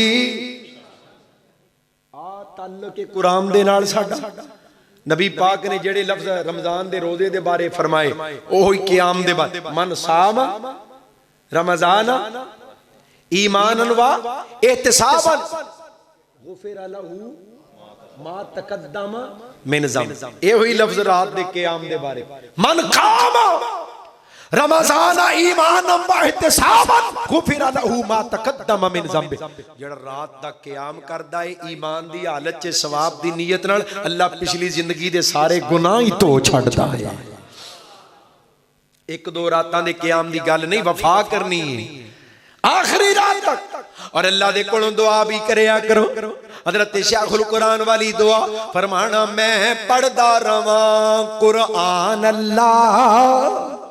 आ ताल्लुक के कुरान दे नाल साडा। नबी पाक ने जेड़े लफ्ज रमजान दे रोजे दे बारे फरमाए, ओही क़याम दे बारे। मन साम रमजान ईमानन व एहतिसाबन गुफिर लहू मा तकद्दम मिन ज़ंब। ये हुई लफ्ज रात दे क़याम दे बारे। मन काम रमजान ईमानन व एहतिसाबन गुफिर लहू मा तकद्दम मिन ज़ंब। जेड़ा रात दा क़याम करदा है ईमान दी हालत च सवाब दी नीयत नाल, अल्लाह पिछली जिंदगी दे सारे गुनाह ही धो छड्डदा है। एक दो रातां दे क़याम दी गल नहीं, वफा करनी है आखिरी रात तक। और अल्लाह दे कोलों दुआ भी करया करो। हज़रत शेखुल कुरान वाली दुआ फरमाना, मैं पढ़दा रवां कुरान अल्लाह,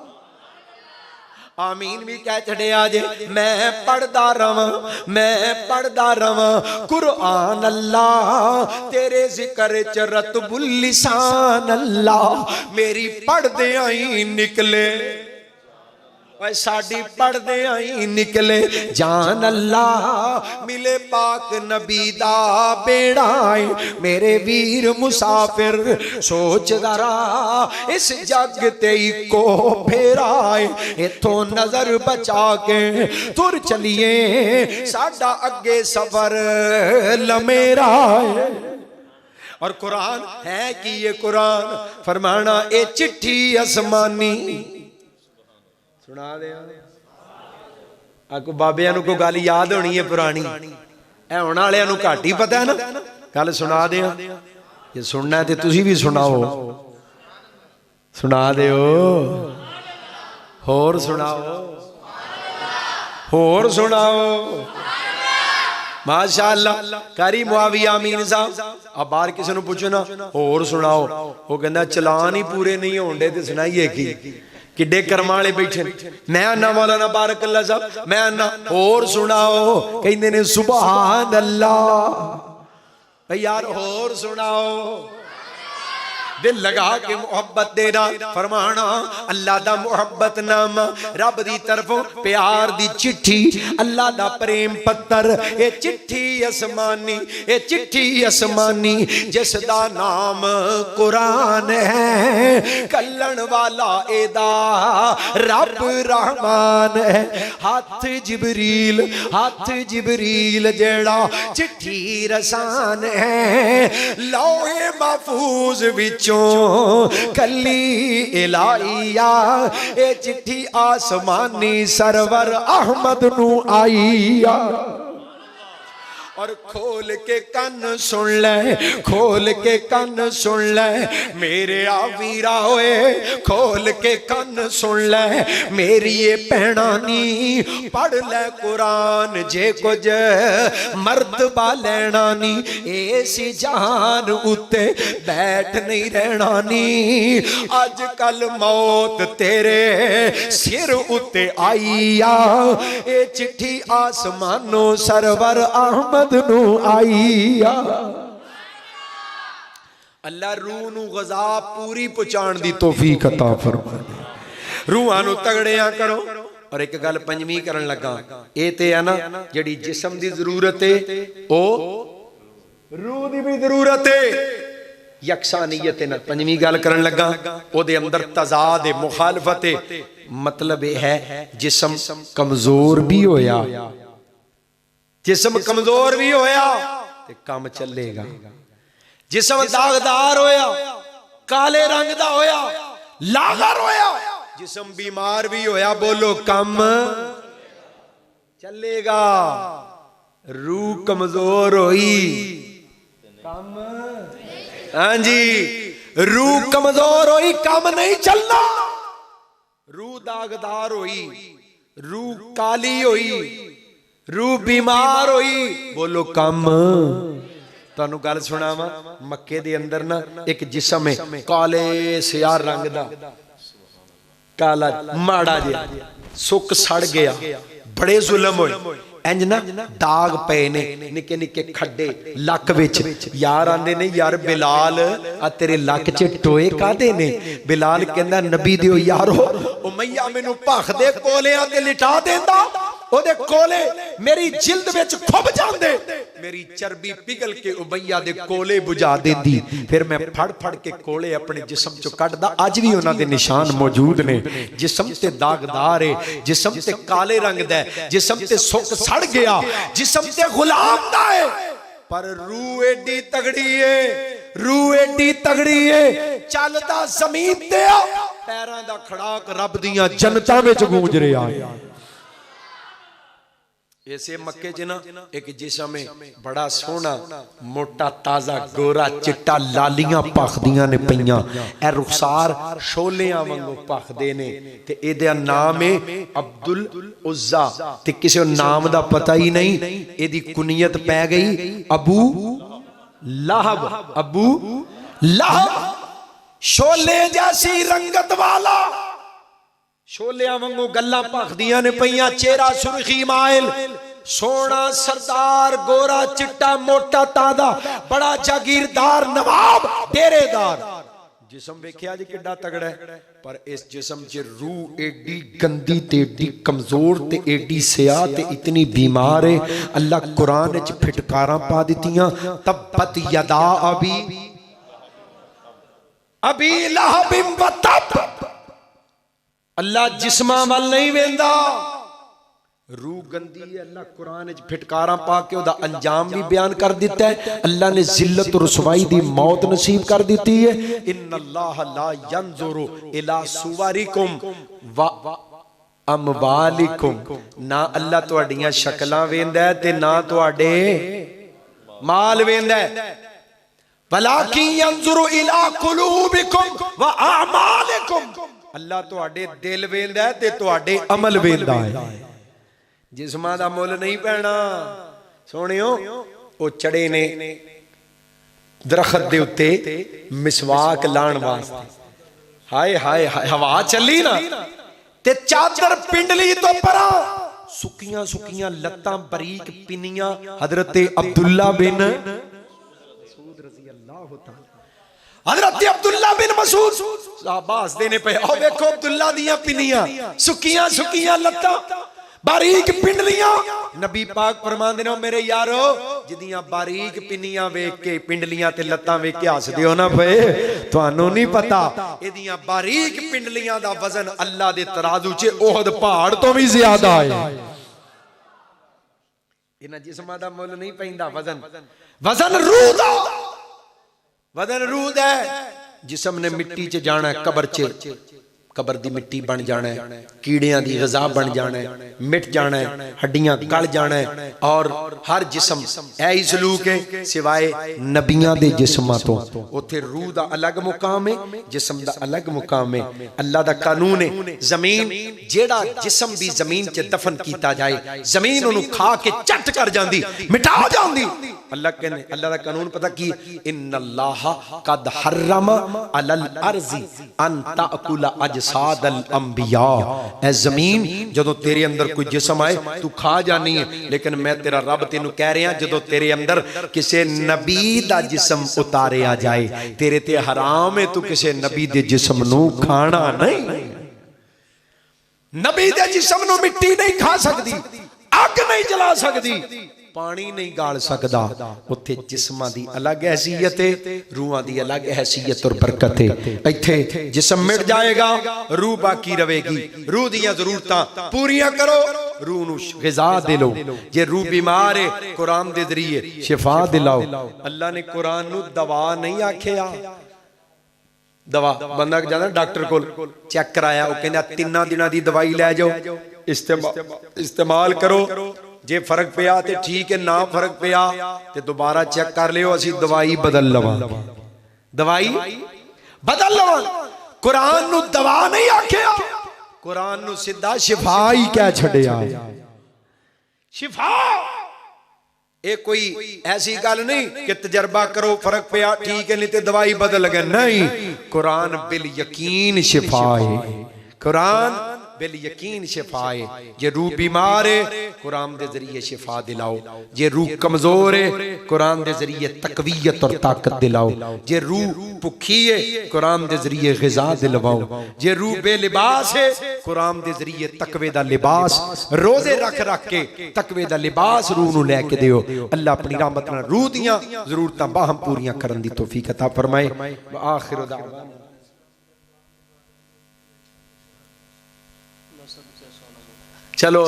आमीन भी कह छड़िया जे, मैं पढ़दा रवां, मैं पढ़दा रवां कुरान अल्लाह, तेरे जिक्र च रतबुल लिसान अल्लाह। मेरी पढ़दे आई निकले, साड़ी पढ़दे आई निकले जान अल्लाह। मिले पाक नबी दा बेड़ा है, मेरे वीर मुसाफिर सोच जरा, इस जग ते इको फेरा है, इथों नजर बचा के तुर चलिए, साडा अगे सफर लमेरा है। और कुरान है कि ये कुरान फरमाना, ए चिट्ठी आसमानी सुना दे। आपको बाबिया को गल याद होनी है पुरानी, ए होने वाले घट ही पता है ना, गल सुना दे। ये सुनना है तो तुसी भी सुनाओ, सुना दे, होर सुनाओ, होर सुनाओ। माशाअल्लाह। कारी मुआविया अमीन साहब, अब बाहर किसी ने पूछो ना होर सुनाओ, वो कहना चलान ही पूरे नहीं होंदे ते सुनाइए की, किड्डे कर्मां वाले बैठे। मैं आना मौलाना बारकल्ला साहब, मैं आना होर सुनाओ, कहंदे ने सुभान अल्लाह। भाई यार होर सुनाओ, दिल लगा के मोहब्बत देना। फरमाना अल्लाह दा मोहब्बत नामा, रब दी तरफों प्यार दी चिट्ठी, अल्लाह दा प्रेम पत्तर, ये चिट्ठी आसमानी, ये चिट्ठी आसमानी, जिस दा नाम कुरान है, कल्लण वाला एदा रब रहमान है। हाथ जिबरील, हाथ जिबरील जेड़ा चिट्ठी रसान है, लौहे महफूज विच कली इलाहिया, ए चिट्ठी आसमानी सरवर अहमद नू आईया। और खोल के कन सुन ले, खोल के कन सुन ले मेरे आवीरा होए, खोल के कन सुन ले मेरी ये भैणानी, पढ़ ले कुरान जे कुछ मर्तबा लेना नी, ऐसी जहान उत्ते बैठ नहीं रहना नी। अज कल मौत तेरे सिर उत्ते आईया, ए चिट्ठी आसमानो सरवर अहमद आईया। अल्लाह रूह नू ग़ज़ा पूरी पहुंचाण दी तौफीक अता फरमाए, रूहां नू तगड़ियां करो। और एक गल पंजवीं करन लगा, ये ते है ना जिहड़ी जिस्म दी जरूरत है ओ रूह दी भी जरूरत है। यकसानियत नाल पंजवीं गल करन लगा, ओदे अंदर तजाद है, मुखालफत है। मतलब यह है जिस्म कमजोर भी होया, जिस्म कमजोर भी होया ते काम चलेगा। जिस्म दागदार होया, काले रंग दा होया, लागर होया, जिस्म बीमार भी होया, बोलो काम चलेगा। रूह कमजोर होई, काम, हाँ जी, रूह कमजोर होई, काम नहीं चलना। रूह दागदार होई, रूह काली होई, रूह बीमार होई, बोलो काम। तुहानू गल सुनावा, मक्के दे अंदर ना एक जिस्म है काले सियाह रंग दा, काला माड़ा जिहा, सुक सड़ गया, बड़े जुल्म होए, इंज ना दाग पे ने, निके निके खड्डे लक विच। यार आंदे ने यार बिलाल आ तेरे लक च टोए कादे ने? बिलाल कहंदा नबी दियो यारो उमैया मैनू भख दे कोलियां ते लिटा देंदा, ओदे कोले मेरी जिल्द विच खुब जांदे, मेरी चर्बी पिघल के उमैया दे कोले बुझा देंदी। फिर मैं फड़ फड़ के कोले अपने जिस्म चो कढदा, अज भी उन्हां दे निशान मौजूद ने। जिस्म ते दागदार है, जिस्म ते काले रंग दा है, जिस्म ते सुक सड़ गया, जिस्म ते गुलाम दा है, पर रूह एडी तगड़ी है, रूह एडी तगड़ी है, चलदा जमीन ते आ, पैरां दा खड़ाक रब दियां जन्नतां विच गूंज रिहा है। ऐसे मक्के च ना एक जिस्म है बड़ा सोहना, मोटा, ताजा, गोरा, चिट्टा, लालियां भखदियां ने पईयां, ए रुखसार शोलियां वांगू भखदे ने, ते एदा नाम है अब्दुल उज़्ज़ा, ते किसे नाम दा पता ही नहीं, एदी कुनियत पै गई अबू लहब। अबू लहब शोले जैसी रंगत वाला, शोलियां वांगू गल्लां भखदियां ने पईयां, चेहरा सुर्खी माइल, सोना सरदार, गोरा चिट्टा, मोटा, तादा, बड़ा जागीरदार, नवाब, डेरेदार। जिस्म वेखिया जी किड्डा तगड़ा है, पर इस जिस्म च रूह एडी गंदी ते एडी कमजोर ते एडी सियाह ते इतनी बीमार है। अल्लाह कुरान च फिटकारां पा दित्तियां, तब्बत यदा अबी लहबिन व तब। अल्लाह जिस्मां वाल नहीं वेंदा, रूह गंदी है। अल्लाह कुरान च फिटकारां पा के ओदा अंजाम भी बयान कर दिता है। अल्लाह ने जिल्लत और रुसवाई दी मौत नसीब कर दी है। इन्नल्लाह ला यंजुरु इला सुवरिकुम व अमवालिकुम, ना अल्लाह तुहाडियां शक्लां वेंदा है ते ना तुहाडे माल वेंदा है, वलाकिन यंजुरु इला कुलूबिकुम व अमालिकुम, अल्लाह तुहाडे दिल वेंदा है ते तुहाडे अमल वेंदा है। जिस्मां दा मुल नहीं पैना सोहणियो। ओ चढ़े ने दरखत दे उत्ते मिसवाक लाण वास्ते, हाय हाय हाय, हवा चली ना ते चादर पिंडली तो परा, सुकियां सुकियां लत्तां, बारीक पिनियां। हजरत अब्दुल्ला बिन मसूद रज़ी अल्लाह तआला, हज़रत अब्दुल्ला बिन मसूद शाबाश देने पे, आओ देखो अब्दुल्ला दियां पिनियां, सुकियां सुकियां लत्तां, बारीक पिंडलियां। नबी पाक फरमांदे ने मेरे यारो, जिदियां बारीक पिनियां वेख के, पिंडलियां ते लत्तां वेख के हसदे हो ना पे, तुहानू नहीं पता एदियां बारीक पिंडलियां दा वजन अल्लाह दे तराजू च ओहद पहाड़ तो भी ज्यादा है। इन्हां जिस्मां दा मुल नहीं पैंदा, वजन रूह दा, वजन रूह दा। जिस्म ने मिट्टी च जाना है, कबर च, कबर दी मिट्टी बन जाना है, कीड़ियां दी ग़िज़ा बन जाना है, मिट जाना है, हड्डियां गल जाना है। और हर जिस्म ऐ सलूक है सिवाय नबियां दे जिस्मां तो, उत्थे रूह दा अलग मुकाम है, जिस्म दा अलग मुकाम है। अल्लाह दा कानून है, जमीन जेड़ा जिस्म भी जमीन च दफन कीता जाए, जमीन उन्हें खा के चट कर जाती, मिटा जाती। अल्लाह कहने, अल्लाह दा कानून पता की, इन्नल्लाह कद हर्रमा अलल अर्ज़ी अन ताकुला अजसादल अंबिया। ऐ जमीन जदों तेरे अंदर कोई जिस्म आए तू खा जानी है, लेकिन मैं तेरा रब तेनू कह रहा, जदों तेरे अंदर किसी नबी दा जिस्म उतारिया जाए, तेरे ते हराम है तू किसी नबी दे जिस्म नू खाना नहीं। नबी दे जिस्म नू मिट्टी नहीं खा सकती, अग नहीं जला सकती, पानी नहीं गाल सकदा, उत्थे जिस्मां दी अलग हैसियत है, रूहां दी अलग हैसियत और बरकत है। इत्थे जिस्म मिट जाएगा, रूह बाकी रहेगी। रूह दीयां ज़रूरतां पूरियां करो, रूह नूं ग़िज़ा दिलो। जे रूह बीमार है, कुरान दे ज़रिए शिफा दिलाओ। अल्लाह ने कुरान नूं दवा नहीं आखिया। दवा बंदा जांदा डॉक्टर कोल, चेक कराया, वो कहंदा 3 दिनां दी दवाई लै जाओ, इस्तेमाल करो, जे फर्क पिया तो ठीक है, ना फर्क पिया तो दोबारा चेक कर लियो, असी दवाई बदल लवां, दवाई बदल लवां। कुरान नूं दवा नहीं आखिया, कुरान नूं सीधा शिफा ही कह छड़िया। शिफा ये कोई ऐसी गल नहीं कि तजर्बा करो फर्क पिया ठीक है, नहीं तो दवाई बदल गए, नहीं। कुरान बिल यकीन शिफा है, कुरान बिल यकीन शिफा है। जे रूह बीमार है, कुरान दे जरिए शिफा दिलाओ। जे रूह कमजोर है, कुरान दे जरिए तकवीयत और ताकत दिलाओ। जे रूह भुखी है, कुरान दे जरिए ग़िज़ा दिलवाओ। जे रूह बेलिबास है, कुरान दे जरिए तकवे दा लिबास, रोजे रख रख के तकवे दा लिबास रूह नूं लैके दिओ। अल्लाह अपनी रहमत नाल रूह दियां ज़रूरतां बाहम पूरियां करन दी तौफीक अता फरमाए। आखिर दावा चलो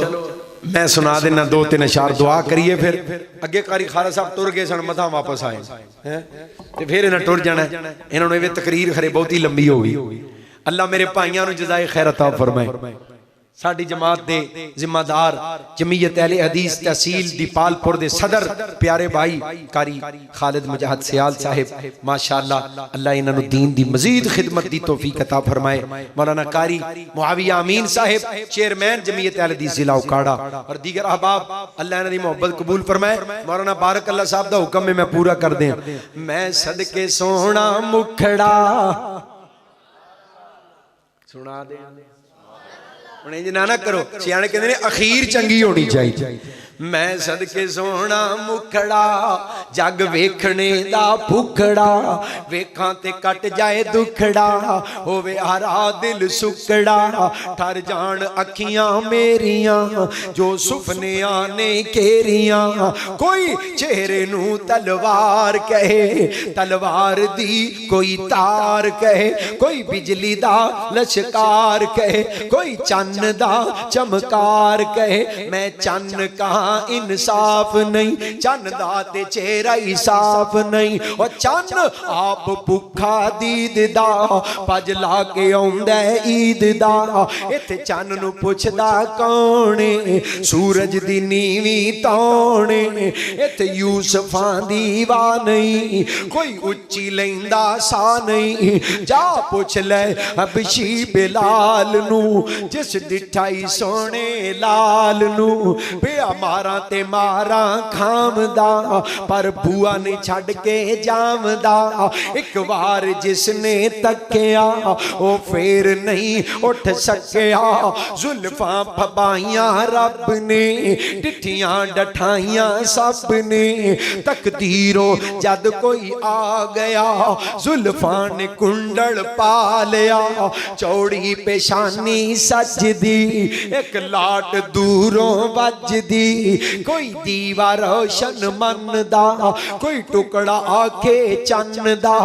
मैं सुना देना 2-3 अशार, दुआ करिए, फिर अगे कारी खाला साहब तुर गए सन, मथा वापस आए हैं, फिर इन्हें टुर जाना। इन्होंने तकरीर खरे बहुत ही लंबी हो गई। अल्लाह मेरे भाइयों को जज़ाए खैर अता फरमाए। साडी जमात दे जिम्मेदार जमीयत अहले हदीस तहसील दीपालपुर दे सदर प्यारे भाई कारी खालिद मुजाहिद सियाल साहिब, माशाअल्लाह अल्लाह इन्हां नूं दीन दी मजीद खिदमत दी तौफीक अता फरमाए। मौलाना कारी मुआविया अमीन साहिब चेयरमैन जमीयत अहले हदीस जिला उकाड़ा और दीगर अहबाब, अल्लाह इन्हां दी मोहब्बत कबूल फरमाए। मौलाना बारक अल्लाह साहब दा हुक्म है मैं पूरा कर दें। मैं सदके सोहना मुखड़ा सुना दे, ना करो, सियाने कहते ने अखीर चंगी होनी चाहिए। मैं सदके सोहना मुखड़ा जग वेखने दा भुखड़ा, वेखां ते कट जाए दुखड़ा, होवे हरा दिल सुकड़ा, ठर जान अखियां मेरियां जो सुपनियां ने घेरियां। कोई चेहरे नू तलवार कहे, तलवार दी कोई तार कहे, कोई बिजली दा लश्कार कहे, कोई चन्न दा चमकार कहे। मैं चन्न कहां इंसाफ नहीं, चन्न दा ते चेहरा ही साफ नहीं। और चन्न आप भुखा दीद दा पज ला के आउंदा ईद दा। इत्थे चन्न नूं पुछदा कौन है, सूरज दी नीवी तौण है। इत्थे यूसुफां दी वाह नहीं, कोई उच्ची लैंदा सा नहीं। जा पुछ ले हबशी बिलाल नूं, जिस डिठाई सोने लाल नूं। पिया मारा ते मारा खामदा, पर बुआ नहीं छड़ के जामदा। एक बार जिसने तकिया वो फिर नहीं उठ सकिया। जुल्फां फबाइयां रब ने, डिठियां डठाइयां सब ने। तकदीरों जद कोई आ गया, जुल्फां ने कुंडल पा लिया। चौड़ी पेशानी सजदी, एक लाट दूरों वजदी। कोई दीवा रोशन मनदा, कोई टुकड़ा आखे चन्न दा।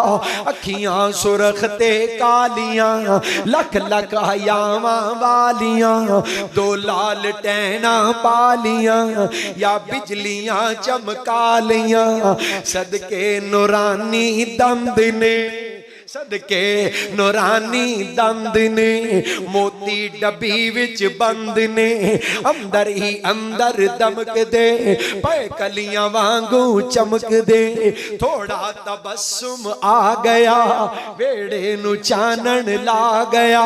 अखियां सुरख ते कालियां, लख लख हयावां वालियां। दो लाल टैना पालियां, या बिजलियां चमकालियां। सदके नूरानी दंद ने, सदके नूरानी दंद ने। मोती डब्बी विच बंद ने, अंदर ही अंदर दमक दे। पे कलियां वांगू चमक दे। थोड़ा तबस्सुम आ गया, वेड़े नू चानन ला गया।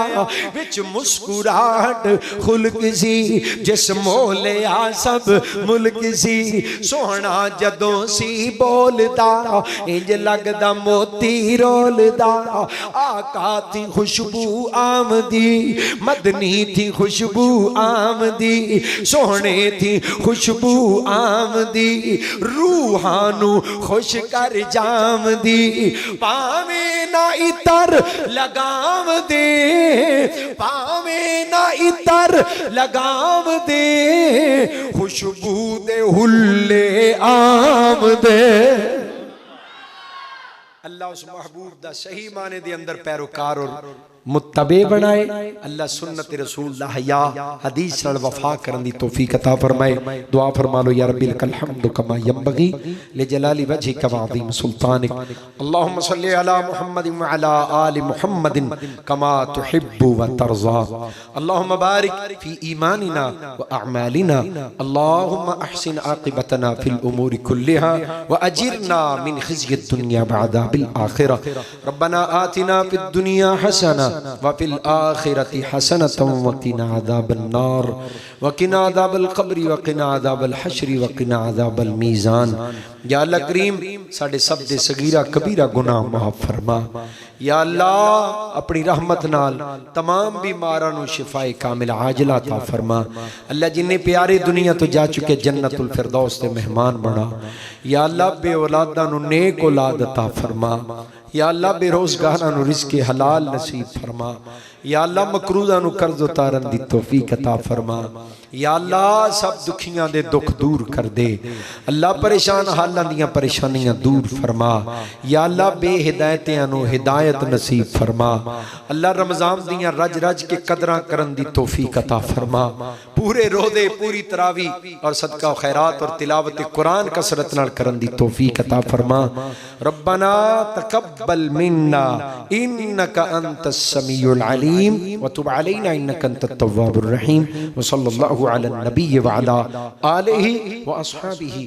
विच मुस्कुराहट खुलक सी, जिस मोलिया सब मुल्क सी। सोहना जदों सी बोलदा, इंज लगदा मोती रोलदा। आका थी खुशबू आमदी, मदनी थी खुशबू आमदी, सोहने थी खुशबू आमदी, रूहानू खुश कर जामदी, पावे ना इतर लगाम दे, पावे ना इतर लगाम दे, खुशबू दे हुल्ले आम दे। अल्लाह उस महबूब दा सही माने दे अंदर पैरोकार और मुत्तबे बनाए। अल्लाह सुन्नत रसूल दा हया हदीस नाल वफा करन दी तौफीक अता फरमाए। दुआ फरमा लो या रब्बिल कल हम्दु कमा यंबगी ले जलाली वजहिक व अज़ीम सुल्तानिक। अल्लाहुम्मा सल्लि अला मुहम्मदिन व अला आलि मुहम्मदिन कमा तुहिब्बु व तर्ज़ा। अल्लाहुम्मा बारिक फी ईमानिना व अअमालिना। अल्लाहुम्मा अहसिन आक़िबतना फिल उमूरि कुल्लिहा व अजिरना मिन खिज़्यिद दुनिया व अज़ाबिल आखिरह। रब्बना आतिना फिद दुनिया हसना वफिल आखिरति हसनतम वकिना अज़ाबन नार वकिना अज़ाबल क़ब्रि वकिना अज़ाबल हश्रि वकिना अज़ाबल मीज़ान। या अल्लाह करीम साडे सब दे सगीरा कबीरा गुनाह माफ फरमा। या अल्लाह अपनी रहमत नाल तमाम बीमारां नूं शिफाए कामिल आजिला अता फरमा। अल्लाह जिन्ने प्यारे दुनिया तो जा चुके जन्नतुल फिरदौस दे मेहमान बना। या अल्लाह बे औलादां नूं नेक औलाद अता फरमा। या अल्लाह बेरोजगारां नूं रिज़्क़े हलाल नसीब फरमा। या अल्लाह मकरूज़ां नूं कर्ज़ उतारन दी तौफीक अता फरमा। या अल्लाह सब दुखियां दे दुख दूर कर दे। अल्लाह परेशान हालां दियां परेशानियां दूर फरमा। या अल्लाह बेहिदायतियां नूं हिदायत नसीब फरमा। अल्लाह रमज़ान दियां रज रज के कदरां करन दी तौफीक अता फरमा। पूरे रोज़े पूरी तरावी और सदका व खैरात और तिलावत कुरान कसरत नाल करन दी तौफीक अता फरमा। रब्बना तकब्बल मिन्ना इन्नका अंतस समीउल अलीम व तुब अलैना इन्नका अंतत तव्वाबुर रहीम। व सल्लल्लाहु अला नबी व अला आलिहि व अस्हाबिहि